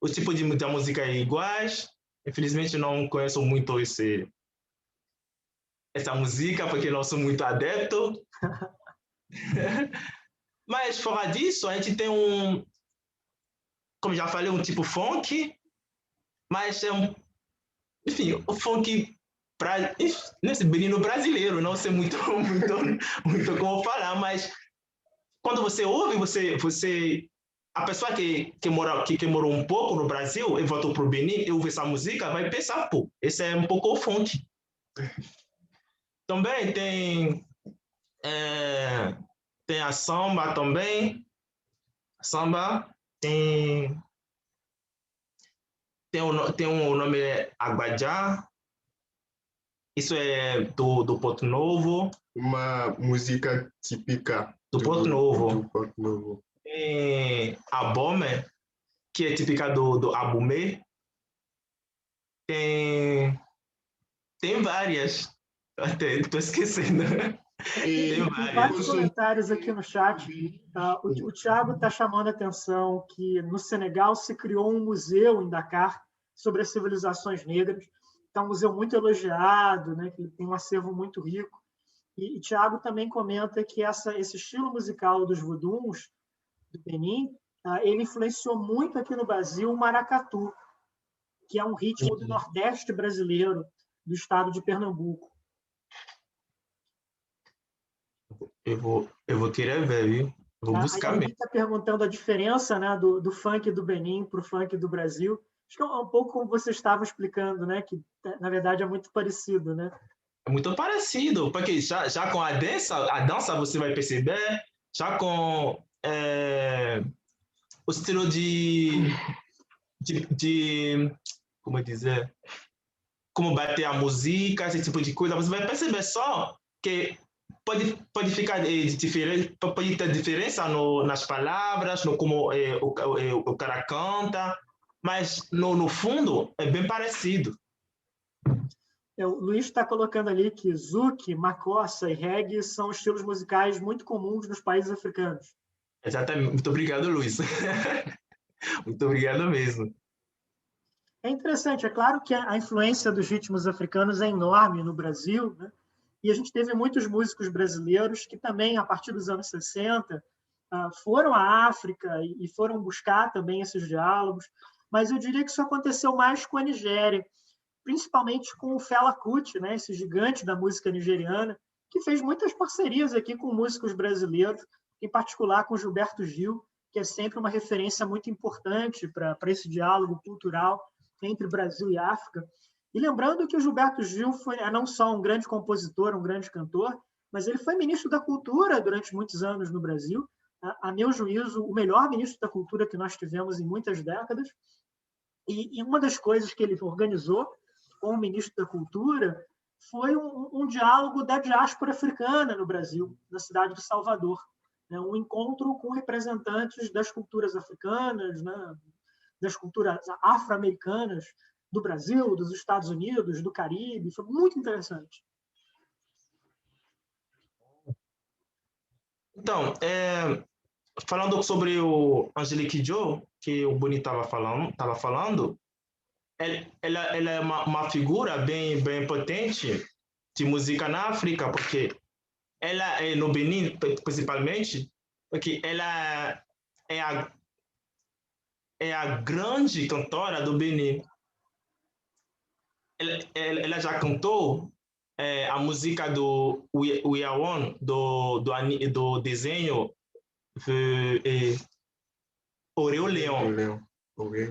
o tipo de música é iguais. Infelizmente, não conheço muito essa música, porque não sou muito adepto. Mas, fora disso, a gente tem como já falei, um tipo funk, mas enfim, o funk nesse menino brasileiro, não sei muito como falar, mas quando você ouve, a pessoa que morou um pouco no Brasil e voltou para o Benin e ouve essa música, vai pensar, pô, esse é um pouco o funk. Também tem a samba também. Samba tem um nome Agbadá. Isso é do Porto Novo. Uma música típica do Porto Novo. Do Porto Novo. Tem a Bome, que é típica do Abumê. Tem várias. Até estou esquecendo. Tem vários comentários aqui no chat. O Thiago está chamando a atenção que no Senegal se criou um museu em Dakar sobre as civilizações negras. É um museu muito elogiado, né, que tem um acervo muito rico. E Thiago também comenta que esse estilo musical dos voodoos do Benin, ele influenciou muito aqui no Brasil o maracatu, que é um ritmo do Nordeste brasileiro, do estado de Pernambuco. Eu vou querer ver, viu? Vou buscar mesmo. Está perguntando a diferença, né, do funk do Benin para o funk do Brasil. Acho que é um pouco como você estava explicando, né, que na verdade é muito parecido, né? É muito parecido, porque já com a dança você vai perceber, já com o estilo de como dizer, como bater a música, esse tipo de coisa, você vai perceber só que pode ficar diferente, pode ter diferença nas palavras, no como o cara canta, mas no fundo é bem parecido. O Luiz está colocando ali que zouk, makossa e reggae são estilos musicais muito comuns nos países africanos. Exatamente. Muito obrigado, Luiz. Muito obrigado mesmo. É interessante. É claro que a influência dos ritmos africanos é enorme no Brasil, né? E a gente teve muitos músicos brasileiros que também, a partir dos anos 60, foram à África e foram buscar também esses diálogos. Mas eu diria que isso aconteceu mais com a Nigéria, principalmente com o Fela Kuti, né, esse gigante da música nigeriana, que fez muitas parcerias aqui com músicos brasileiros, em particular com Gilberto Gil, que é sempre uma referência muito importante para esse diálogo cultural entre Brasil e África. E lembrando que o Gilberto Gil foi não só um grande compositor, um grande cantor, mas ele foi ministro da Cultura durante muitos anos no Brasil, a meu juízo, o melhor ministro da Cultura que nós tivemos em muitas décadas. E uma das coisas que ele organizou com o ministro da Cultura foi um diálogo da diáspora africana no Brasil, na cidade de Salvador. Um encontro com representantes das culturas africanas, né, das culturas afro-americanas, do Brasil, dos Estados Unidos, do Caribe. Foi muito interessante. Então, falando sobre o Angélique Kidjo, que o Boni estava falando, ela é uma figura bem potente de música na África, porque ela é no Benin, principalmente, porque ela é a grande cantora do Benin. Ela já cantou a música do Uyawon, do desenho Oreo Leão.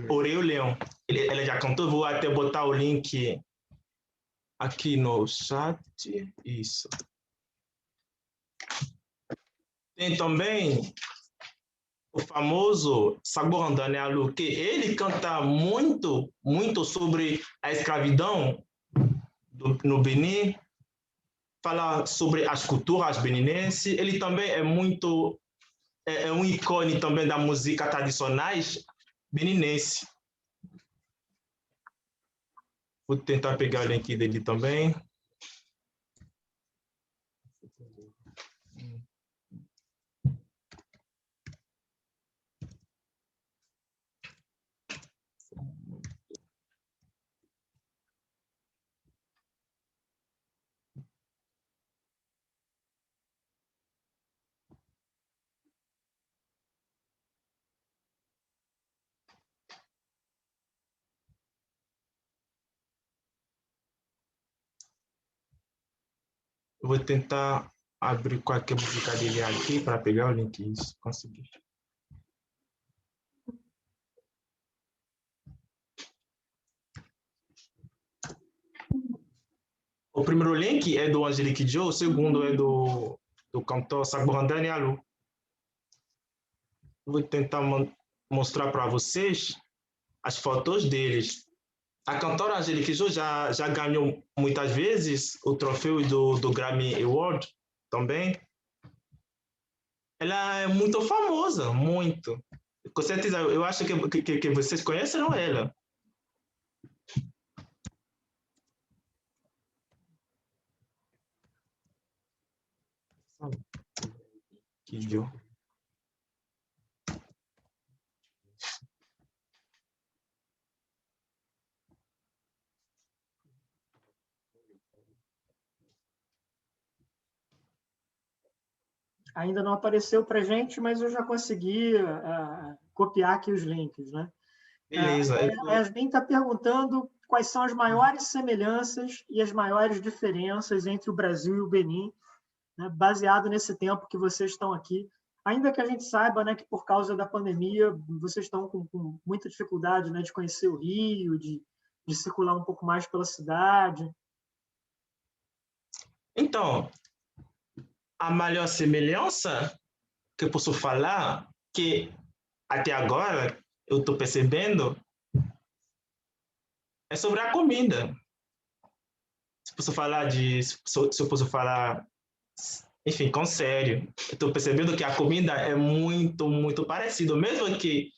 Oreo Leão. Ela já cantou, vou até botar o link aqui no chat. Isso. Tem também o famoso Sagbo Ndane, que ele canta muito sobre a escravidão no Benin, fala sobre as culturas beninenses. Ele também é um ícone também da música tradicionais beninense. Vou tentar pegar o link dele também. Eu vou tentar abrir qualquer música dele aqui para pegar o link. Isso, consegui. O primeiro link é do Angélique Kidjo, o segundo é do cantor Sagbo Ndane. Vou tentar mostrar para vocês as fotos deles. A cantora Angélique Kidjo já ganhou muitas vezes o troféu do Grammy Award também. Ela é muito famosa, muito. Com certeza, eu acho que vocês conheceram ela. Kidjo. Ainda não apareceu para a gente, mas eu já consegui copiar aqui os links. Né? Beleza. A Yasmin está perguntando quais são as maiores semelhanças e as maiores diferenças entre o Brasil e o Benin, né, baseado nesse tempo que vocês estão aqui. Ainda que a gente saiba, né, que por causa da pandemia vocês estão com muita dificuldade, né, de conhecer o Rio, de circular um pouco mais pela cidade. Então, a maior semelhança que eu posso falar, que até agora eu estou percebendo, é sobre a comida. Se eu posso falar, enfim, com sério, eu estou percebendo que a comida é muito parecida, mesmo que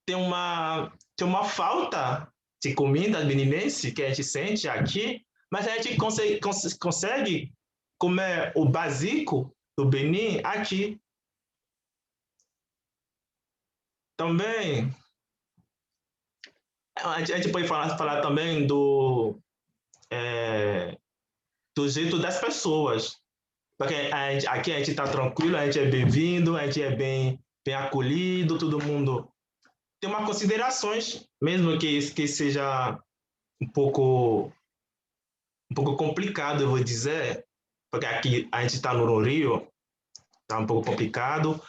tem uma falta de comida beninense que a gente sente aqui, mas a gente consegue comer o básico do Benin aqui. Também, a gente pode falar também do jeito das pessoas. Porque aqui a gente está tranquilo, a gente é bem-vindo, a gente é bem acolhido, todo mundo tem uma considerações, mesmo que seja um pouco complicado, eu vou dizer, porque aqui a gente está no Rio, está um pouco complicado,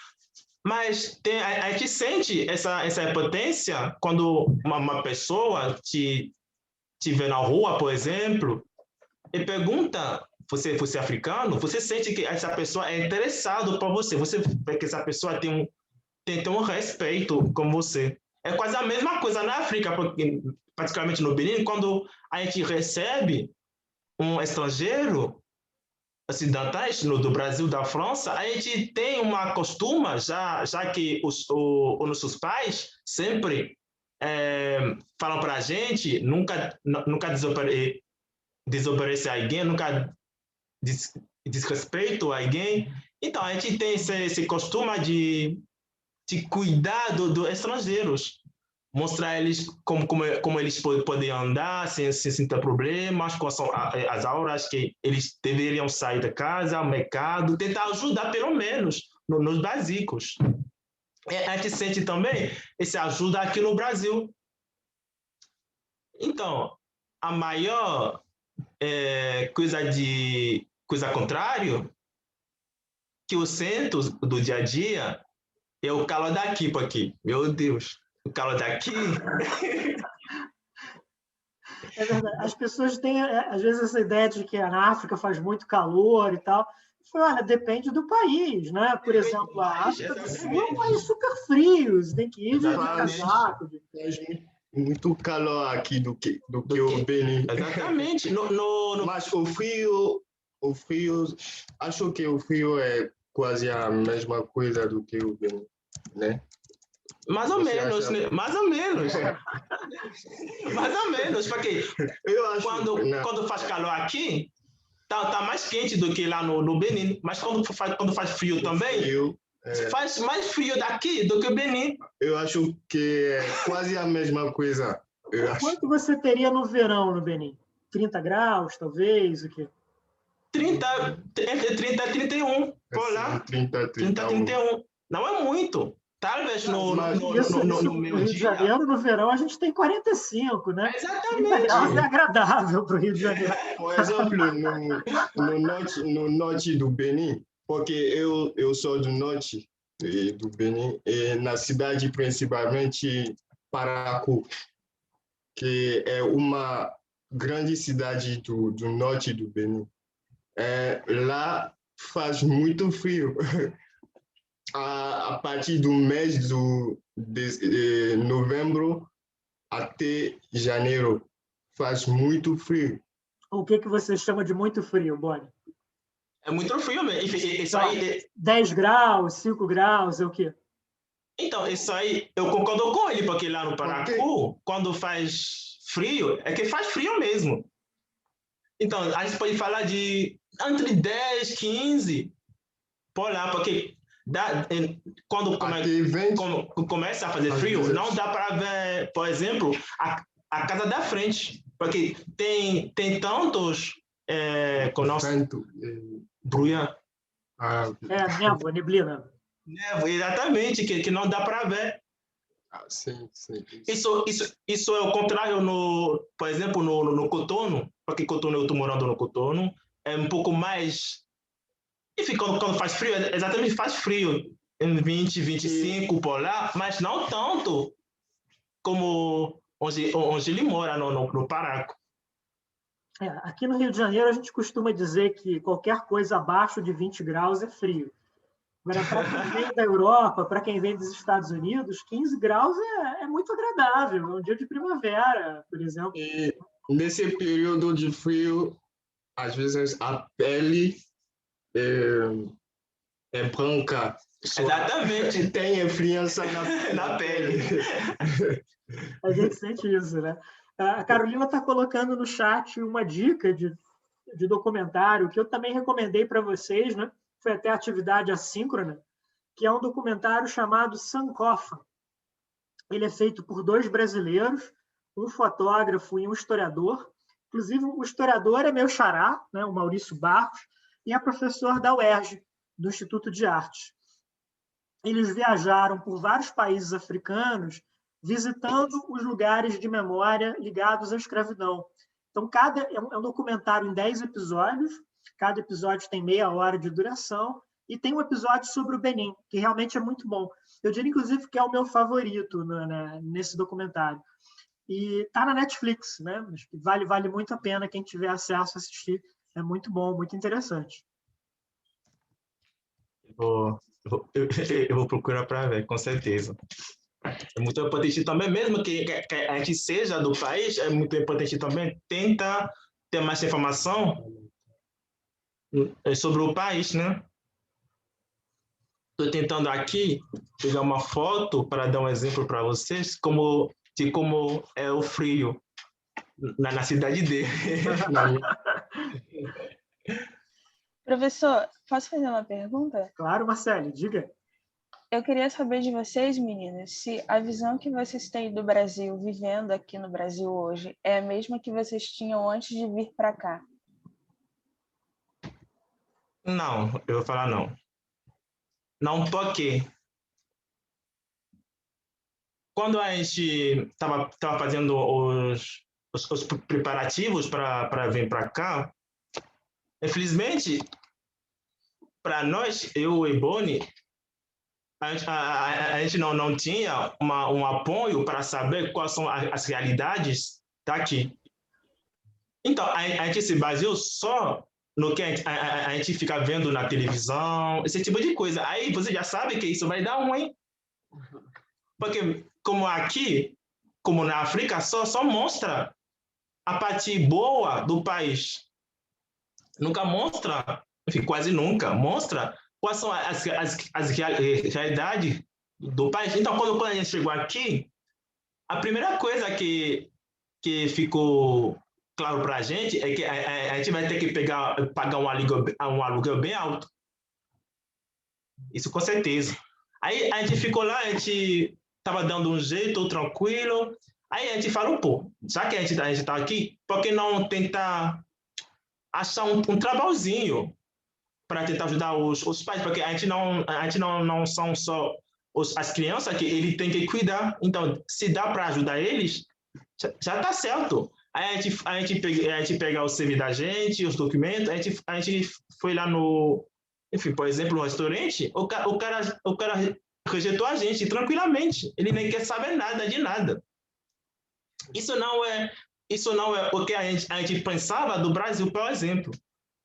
mas a gente sente essa potência quando uma pessoa te vê na rua, por exemplo, e pergunta, você é africano, você sente que essa pessoa é interessada por você, você vê que essa pessoa tem um respeito com você. É quase a mesma coisa na África, porque, particularmente no Benin, quando a gente recebe um estrangeiro, ocidentais do Brasil, da França, a gente tem uma costuma, já que os nossos pais sempre falam para a gente nunca desobedecer a alguém, nunca desrespeito a alguém. Então, a gente tem esse costume de cuidar dos estrangeiros, mostrar eles como eles podem andar sem ter problemas, quais são as horas que eles deveriam sair da casa, ao mercado, tentar ajudar pelo menos nos básicos. A gente sente também essa ajuda aqui no Brasil. Então, a maior coisa contrária que eu sinto do dia a dia é o calor daqui para aqui. Meu Deus, o calor daqui. É verdade. As pessoas têm, às vezes, essa ideia de que na África faz muito calor e tal. Olha, depende do país, né? Por exemplo, a África do Sul é um país super frio, você tem que ir de casaco. Faz muito calor aqui do que o Benin. Exatamente. Mas o frio, acho que o frio é quase a mesma coisa do que o Benin, né? Mais ou menos, né? Mais ou menos. Mais ou menos, porque quando faz calor aqui, tá mais quente do que lá no Benin, mas quando faz frio também, faz mais frio daqui do que o Benin. Eu acho que é quase a mesma coisa. Quanto você teria no verão no Benin? 30 graus, talvez? O quê? Entre 30 e 31, por lá. 30 e 31. Não é muito. Talvez no Rio de Janeiro, no verão, a gente tem 45, né? Exatamente. É agradável para o Rio de Janeiro. Por exemplo, no norte do Benin, porque eu sou do norte do Benin, e na cidade principalmente Parakou, que é uma grande cidade do norte do Benin. Lá faz muito frio. A partir do mês de novembro até janeiro faz muito frio. O que você chama de muito frio, Boni? É muito frio mesmo. Isso aí... 10 graus, 5 graus, é o quê? Então, isso aí, eu concordo com ele, porque lá no Parakou, quando faz frio, é que faz frio mesmo. Então, a gente pode falar de entre 10, 15, por lá, porque quando começa a fazer frio, não dá para ver, por exemplo, a casa da frente, porque tem tantos brulha. Névoa, neblina. Exatamente, que não dá para ver. Sim. Isso é o contrário, por exemplo, no Cotonou, porque Cotonou, eu estou morando no Cotonou, é um pouco mais... Enfim, quando faz frio, exatamente faz frio, em 20, 25 por lá, mas não tanto como onde ele mora, no Parakou. Aqui no Rio de Janeiro, a gente costuma dizer que qualquer coisa abaixo de 20 graus é frio. Agora, para quem vem da Europa, para quem vem dos Estados Unidos, 15 graus é muito agradável. É um dia de primavera, por exemplo. E nesse período de frio, às vezes a pele é branca. Exatamente. Tem influência na pele. A gente sente isso, né? A Carolina está colocando no chat uma dica de documentário que eu também recomendei para vocês, né? Foi até atividade assíncrona, que é um documentário chamado Sankofa. Ele é feito por 2 brasileiros, um fotógrafo e um historiador. Inclusive, o historiador é meu xará, né? O Maurício Barros, e é professor da UERJ, do Instituto de Arte. Eles viajaram por vários países africanos, visitando os lugares de memória ligados à escravidão. Então, é um documentário em 10 episódios, Cada episódio tem meia hora de duração e tem um episódio sobre o Benin, que realmente é muito bom. Eu diria, inclusive, que é o meu favorito nesse documentário. E está na Netflix, né? Vale muito a pena quem tiver acesso a assistir. É muito bom, muito interessante. Eu vou procurar para ver, com certeza. É muito importante também, mesmo que a gente seja do país, é muito importante também tentar ter mais informação sobre o país, né? Estou tentando aqui pegar uma foto para dar um exemplo para vocês de como é o frio na cidade dele. Professor, posso fazer uma pergunta? Claro, Marcelo, diga. Eu queria saber de vocês, meninas, se a visão que vocês têm do Brasil, vivendo aqui no Brasil hoje, é a mesma que vocês tinham antes de vir para cá. Não, eu vou falar não. Não, porque quando a gente estava fazendo os preparativos para vir para cá, infelizmente, para nós, eu e Boni, a gente não tinha um apoio para saber quais são as realidades daqui. Então, a gente se baseou só no que a gente fica vendo na televisão, esse tipo de coisa. Aí você já sabe que isso vai dar ruim. Porque, como aqui, como na África, só mostra a parte boa do país. Nunca mostra, enfim, quase nunca, mostra quais são as realidades do país. Então, quando a gente chegou aqui, a primeira coisa que ficou claro para a gente é que a gente vai ter que pagar um aluguel bem alto. Isso com certeza. Aí a gente ficou lá, a gente estava dando um jeito tranquilo. Aí a gente falou, pô, já que a gente está aqui, por que não tentar achar um trabalhozinho para tentar ajudar os pais? Porque a gente não são só as crianças que ele tem que cuidar. Então, se dá para ajudar eles, já está certo. Aí a gente pega o CV da gente, os documentos, a gente foi lá enfim, por exemplo, no restaurante, o cara rejeitou a gente tranquilamente. Ele nem quer saber nada de nada. Isso não é o que a gente pensava do Brasil, por exemplo.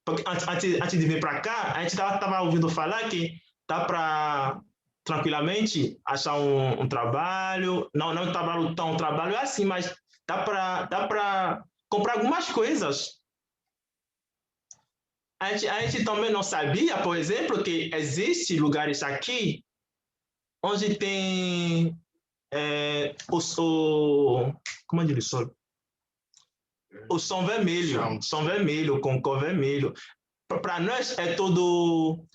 Porque antes de vir para cá, a gente estava ouvindo falar que dá para tranquilamente achar um trabalho, não um trabalho assim, mas dá para comprar algumas coisas. A gente também não sabia, por exemplo, que existem lugares aqui onde tem como é que diz? O som vermelho, com cor vermelho. Para nós é tudo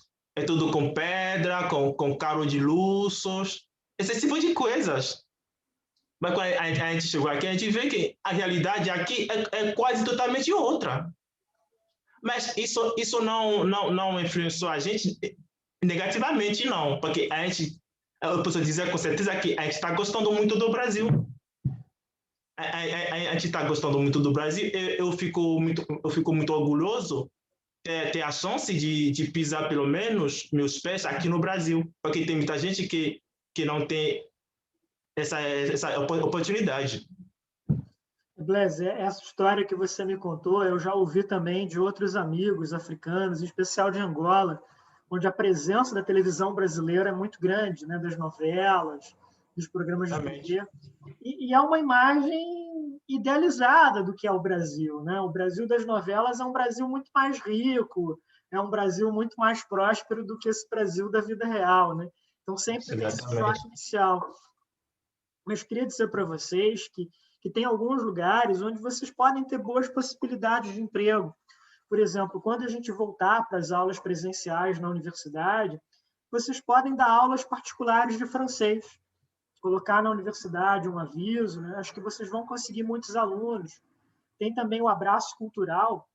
com pedra, com caro de luxos, esse tipo de coisas. Mas quando a gente chegou aqui, a gente vê que a realidade aqui é quase totalmente outra. Mas isso não influenciou a gente negativamente, não. Porque eu posso dizer com certeza que a gente está gostando muito do Brasil. A gente está gostando muito do Brasil. Eu fico muito orgulhoso ter a chance de pisar pelo menos meus pés aqui no Brasil, porque tem muita gente que não tem essa oportunidade. Blaise, essa história que você me contou, eu já ouvi também de outros amigos africanos, em especial de Angola, onde a presença da televisão brasileira é muito grande, né, das novelas, dos programas de TV, e é uma imagem idealizada do que é o Brasil, né? O Brasil das novelas é um Brasil muito mais rico, é um Brasil muito mais próspero do que esse Brasil da vida real, né? Então sempre tem esse choque inicial. Mas queria dizer para vocês que tem alguns lugares onde vocês podem ter boas possibilidades de emprego. Por exemplo, quando a gente voltar para as aulas presenciais na universidade, vocês podem dar aulas particulares de francês, colocar na universidade um aviso, né? Acho que vocês vão conseguir muitos alunos. Tem também o Abraço Cultural,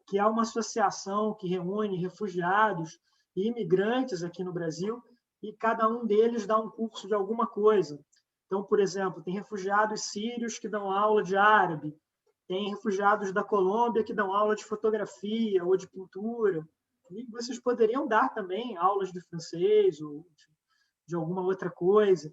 que é uma associação que reúne refugiados e imigrantes aqui no Brasil, e cada um deles dá um curso de alguma coisa. Então, por exemplo, tem refugiados sírios que dão aula de árabe, tem refugiados da Colômbia que dão aula de fotografia ou de pintura. E vocês poderiam dar também aulas de francês ou de alguma outra coisa.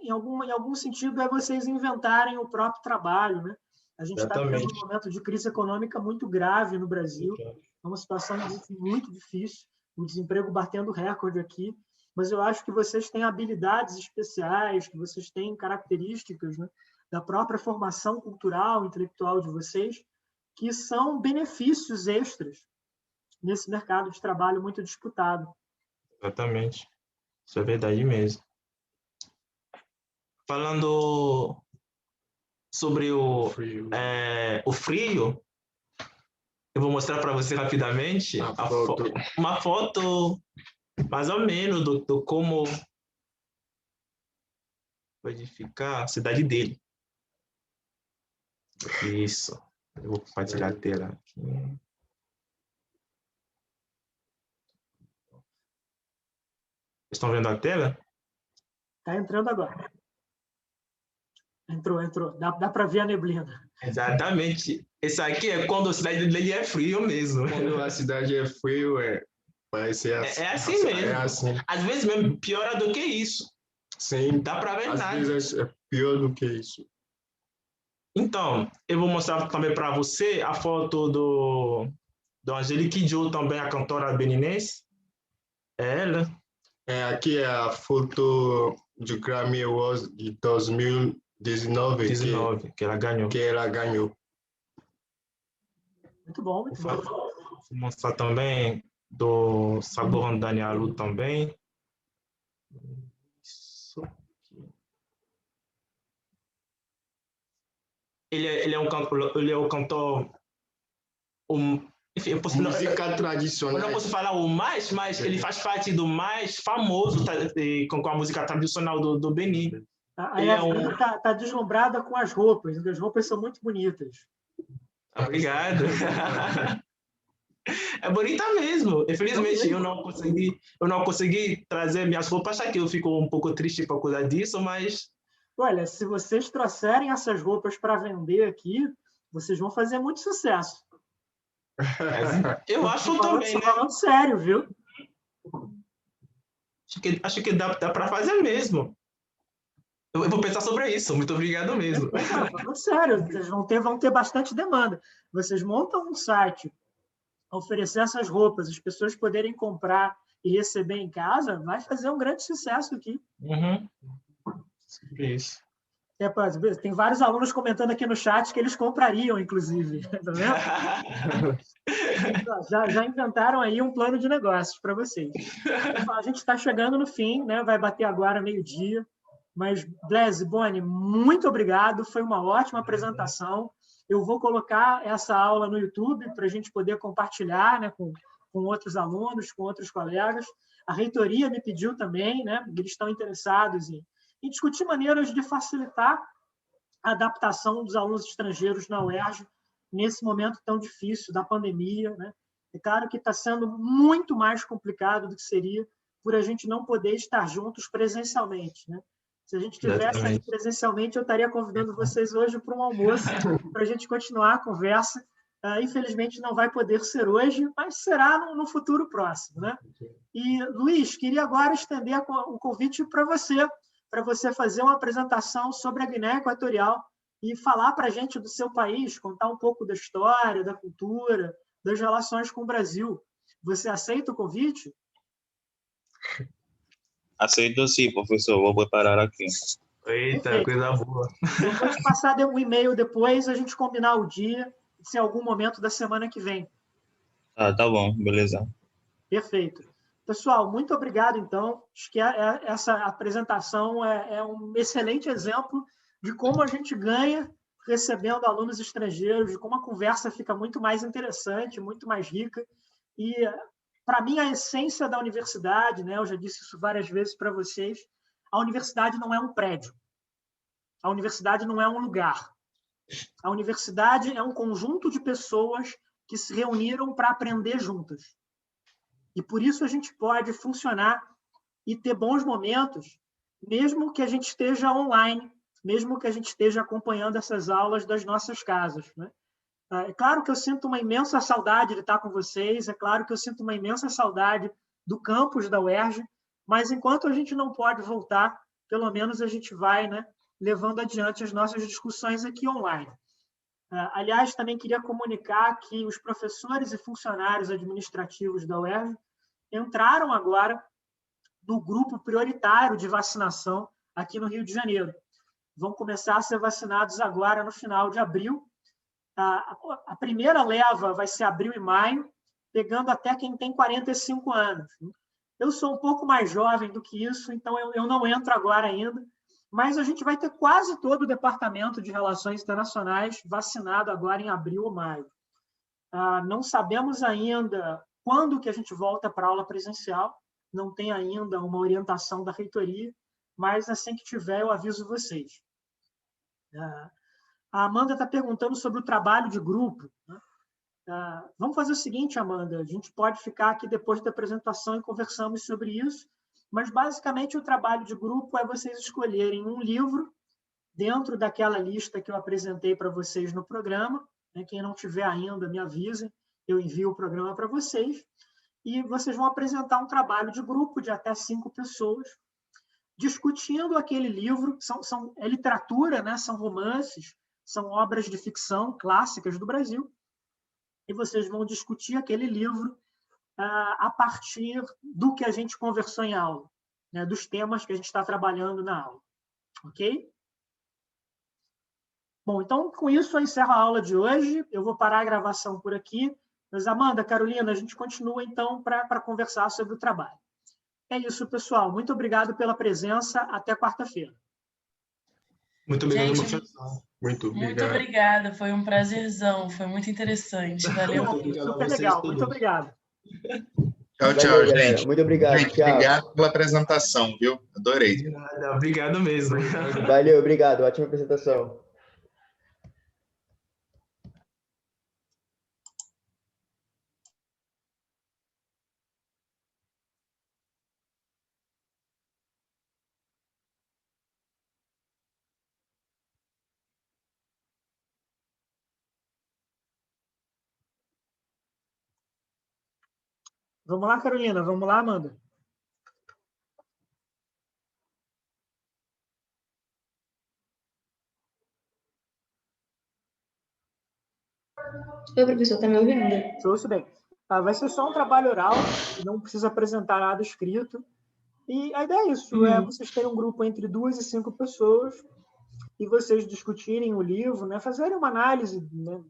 Em algum sentido, é vocês inventarem o próprio trabalho, né? A gente está vivendo um momento de crise econômica muito grave no Brasil, é uma situação muito difícil, o desemprego batendo recorde aqui, mas eu acho que vocês têm habilidades especiais, que vocês têm características, né, da própria formação cultural, intelectual de vocês, que são benefícios extras nesse mercado de trabalho muito disputado. Exatamente. Isso é verdade mesmo. Falando sobre o frio, eu vou mostrar para você rapidamente uma foto mais ou menos do como pode ficar a cidade dele. Isso. Eu vou compartilhar a tela aqui. Estão vendo a tela? Está entrando agora. Entrou. Dá para ver a neblina. Exatamente. Esse aqui é quando a cidade dele é frio mesmo. Quando a cidade é frio, parece assim. É assim mesmo. É assim. Às vezes mesmo pior do que isso. Sim. Dá para ver nada. Às vezes é pior do que isso. Então, eu vou mostrar também para você a foto do Angelique Kidjo, também a cantora beninense. É ela. Aqui é a foto do Grammy Awards de 2019 que ela ganhou. Muito bom, muito bom. Vou mostrar também do Sabor Danielu também. Isso aqui. Ele é o cantor. Enfim, música tradicional. Eu não posso falar o mais, mas ele faz parte do mais famoso com a música tradicional do Benin. Aí a Fran tá deslumbrada com as roupas. As roupas são muito bonitas. Obrigado. É bonita mesmo. Infelizmente, eu não consegui trazer minhas roupas aqui. Eu fico um pouco triste por causa disso, mas... Olha, se vocês trouxerem essas roupas para vender aqui, vocês vão fazer muito sucesso. Eu acho também, né? Falando sério, viu? Acho que dá para fazer mesmo. Eu vou pensar sobre isso. Muito obrigado mesmo. Falando sério, vocês vão ter bastante demanda. Vocês montam um site, oferecer essas roupas, as pessoas poderem comprar e receber em casa, vai fazer um grande sucesso aqui. Uhum. Isso. Tem vários alunos comentando aqui no chat que eles comprariam, inclusive. Tá vendo? Já inventaram aí um plano de negócios para vocês. A gente está chegando no fim, né? Vai bater agora meio-dia. Mas, Blaise, Boni, muito obrigado. Foi uma ótima apresentação. Eu vou colocar essa aula no YouTube para a gente poder compartilhar, né, com outros alunos, com outros colegas. A reitoria me pediu também, né? Eles estão interessados em discutir maneiras de facilitar a adaptação dos alunos estrangeiros na UERJ nesse momento tão difícil da pandemia, né? É claro que está sendo muito mais complicado do que seria por a gente não poder estar juntos presencialmente, né? Se a gente tivesse aí presencialmente, eu estaria convidando vocês hoje para um almoço para a gente continuar a conversa. Infelizmente, não vai poder ser hoje, mas será no futuro próximo, né? E, Luiz, queria agora estender o convite para você fazer uma apresentação sobre a Guiné Equatorial e falar para a gente do seu país, contar um pouco da história, da cultura, das relações com o Brasil. Você aceita o convite? Aceito sim, professor. Vou preparar aqui. Eita, perfeito. Coisa boa. Eu vou te passar um e-mail depois, a gente combinar o dia, se em algum momento da semana que vem. Tá bom, beleza. Perfeito. Pessoal, muito obrigado, então. Acho que essa apresentação é um excelente exemplo de como a gente ganha recebendo alunos estrangeiros, de como a conversa fica muito mais interessante, muito mais rica. E, para mim, a essência da universidade, né, eu já disse isso várias vezes para vocês, a universidade não é um prédio. A universidade não é um lugar. A universidade é um conjunto de pessoas que se reuniram para aprender juntas. E por isso a gente pode funcionar e ter bons momentos, mesmo que a gente esteja online, mesmo que a gente esteja acompanhando essas aulas das nossas casas, né? É claro que eu sinto uma imensa saudade de estar com vocês, é claro que eu sinto uma imensa saudade do campus da UERJ, mas enquanto a gente não pode voltar, pelo menos a gente vai, né, levando adiante as nossas discussões aqui online. Aliás, também queria comunicar que os professores e funcionários administrativos da UERJ entraram agora no grupo prioritário de vacinação aqui no Rio de Janeiro. Vão começar a ser vacinados agora no final de abril. A primeira leva vai ser abril e maio, pegando até quem tem 45 anos. Eu sou um pouco mais jovem do que isso, então eu não entro agora ainda, mas a gente vai ter quase todo o Departamento de Relações Internacionais vacinado agora em abril ou maio. Não sabemos ainda quando que a gente volta para a aula presencial, não tem ainda uma orientação da reitoria, mas assim que tiver eu aviso vocês. A Amanda está perguntando sobre o trabalho de grupo, né? Vamos fazer o seguinte, Amanda, a gente pode ficar aqui depois da apresentação e conversamos sobre isso, mas basicamente o trabalho de grupo é vocês escolherem um livro dentro daquela lista que eu apresentei para vocês no programa, né? Quem não tiver ainda, me avisa, eu envio o programa para vocês, e vocês vão apresentar um trabalho de grupo de até 5 pessoas, discutindo aquele livro. É literatura, né? São romances, são obras de ficção clássicas do Brasil, e vocês vão discutir aquele livro a partir do que a gente conversou em aula, né? Dos temas que a gente está trabalhando na aula. Ok? Bom, então, com isso, eu encerro a aula de hoje. Eu vou parar a gravação por aqui. Mas, Amanda, Carolina, a gente continua, então, para conversar sobre o trabalho. É isso, pessoal. Muito obrigado pela presença. Até quarta-feira. Muito obrigado, Gente, professor. Muito muito obrigado. obrigada, foi um prazerzão, foi muito interessante. Valeu. Muito obrigado a Super vocês legal. todos. Muito obrigado. Tchau, tchau, Valeu, galera. gente. Muito obrigado. Gente, Tchau. obrigado pela apresentação, viu? Adorei. De nada, obrigado mesmo. Valeu, obrigado. Ótima apresentação. Vamos lá, Carolina. Vamos lá, Amanda. Oi, professor, tá me ouvindo? Te ouço bem. Vai ser só um trabalho oral, não precisa apresentar nada escrito. E a ideia é isso, é vocês terem um grupo entre 2 e 5 pessoas e vocês discutirem o livro, né, fazerem uma análise, né,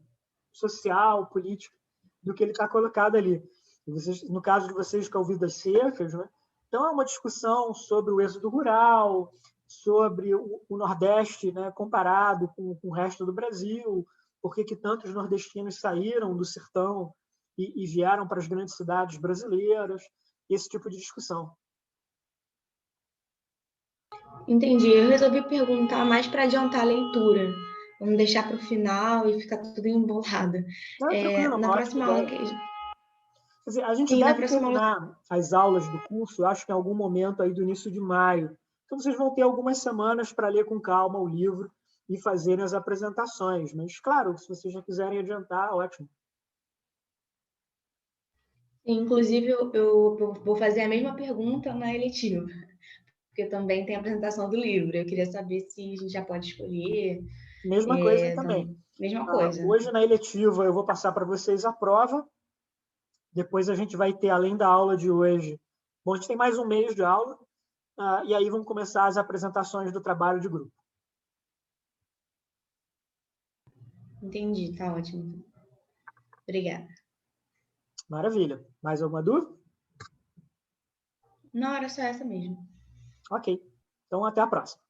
social, política, do que ele está colocado ali. E vocês, no caso de vocês, que é o Vidas Secas, né, então é uma discussão sobre o êxodo rural, sobre o Nordeste, né, comparado com o resto do Brasil, por que tantos nordestinos saíram do sertão e vieram para as grandes cidades brasileiras, esse tipo de discussão. Entendi. Eu resolvi perguntar mais para adiantar a leitura. Vamos deixar para o final e ficar tudo embolado. Tranquilo, Na próxima aula que... Quer dizer, a gente Sim, deve terminar as aulas do curso, acho que em algum momento aí do início de maio. Então, vocês vão ter algumas semanas para ler com calma o livro e fazerem as apresentações. Mas, claro, se vocês já quiserem adiantar, ótimo. Inclusive, eu vou fazer a mesma pergunta na eletiva, porque também tem a apresentação do livro. Eu queria saber se a gente já pode escolher. Mesma coisa também. Mesma coisa. Hoje, na eletiva, eu vou passar para vocês a prova. Depois a gente vai ter, além da aula de hoje... Bom, a gente tem mais um mês de aula. E aí vão começar as apresentações do trabalho de grupo. Entendi, tá ótimo. Obrigada. Maravilha. Mais alguma dúvida? Não, era só essa mesmo. Ok. Então, até a próxima.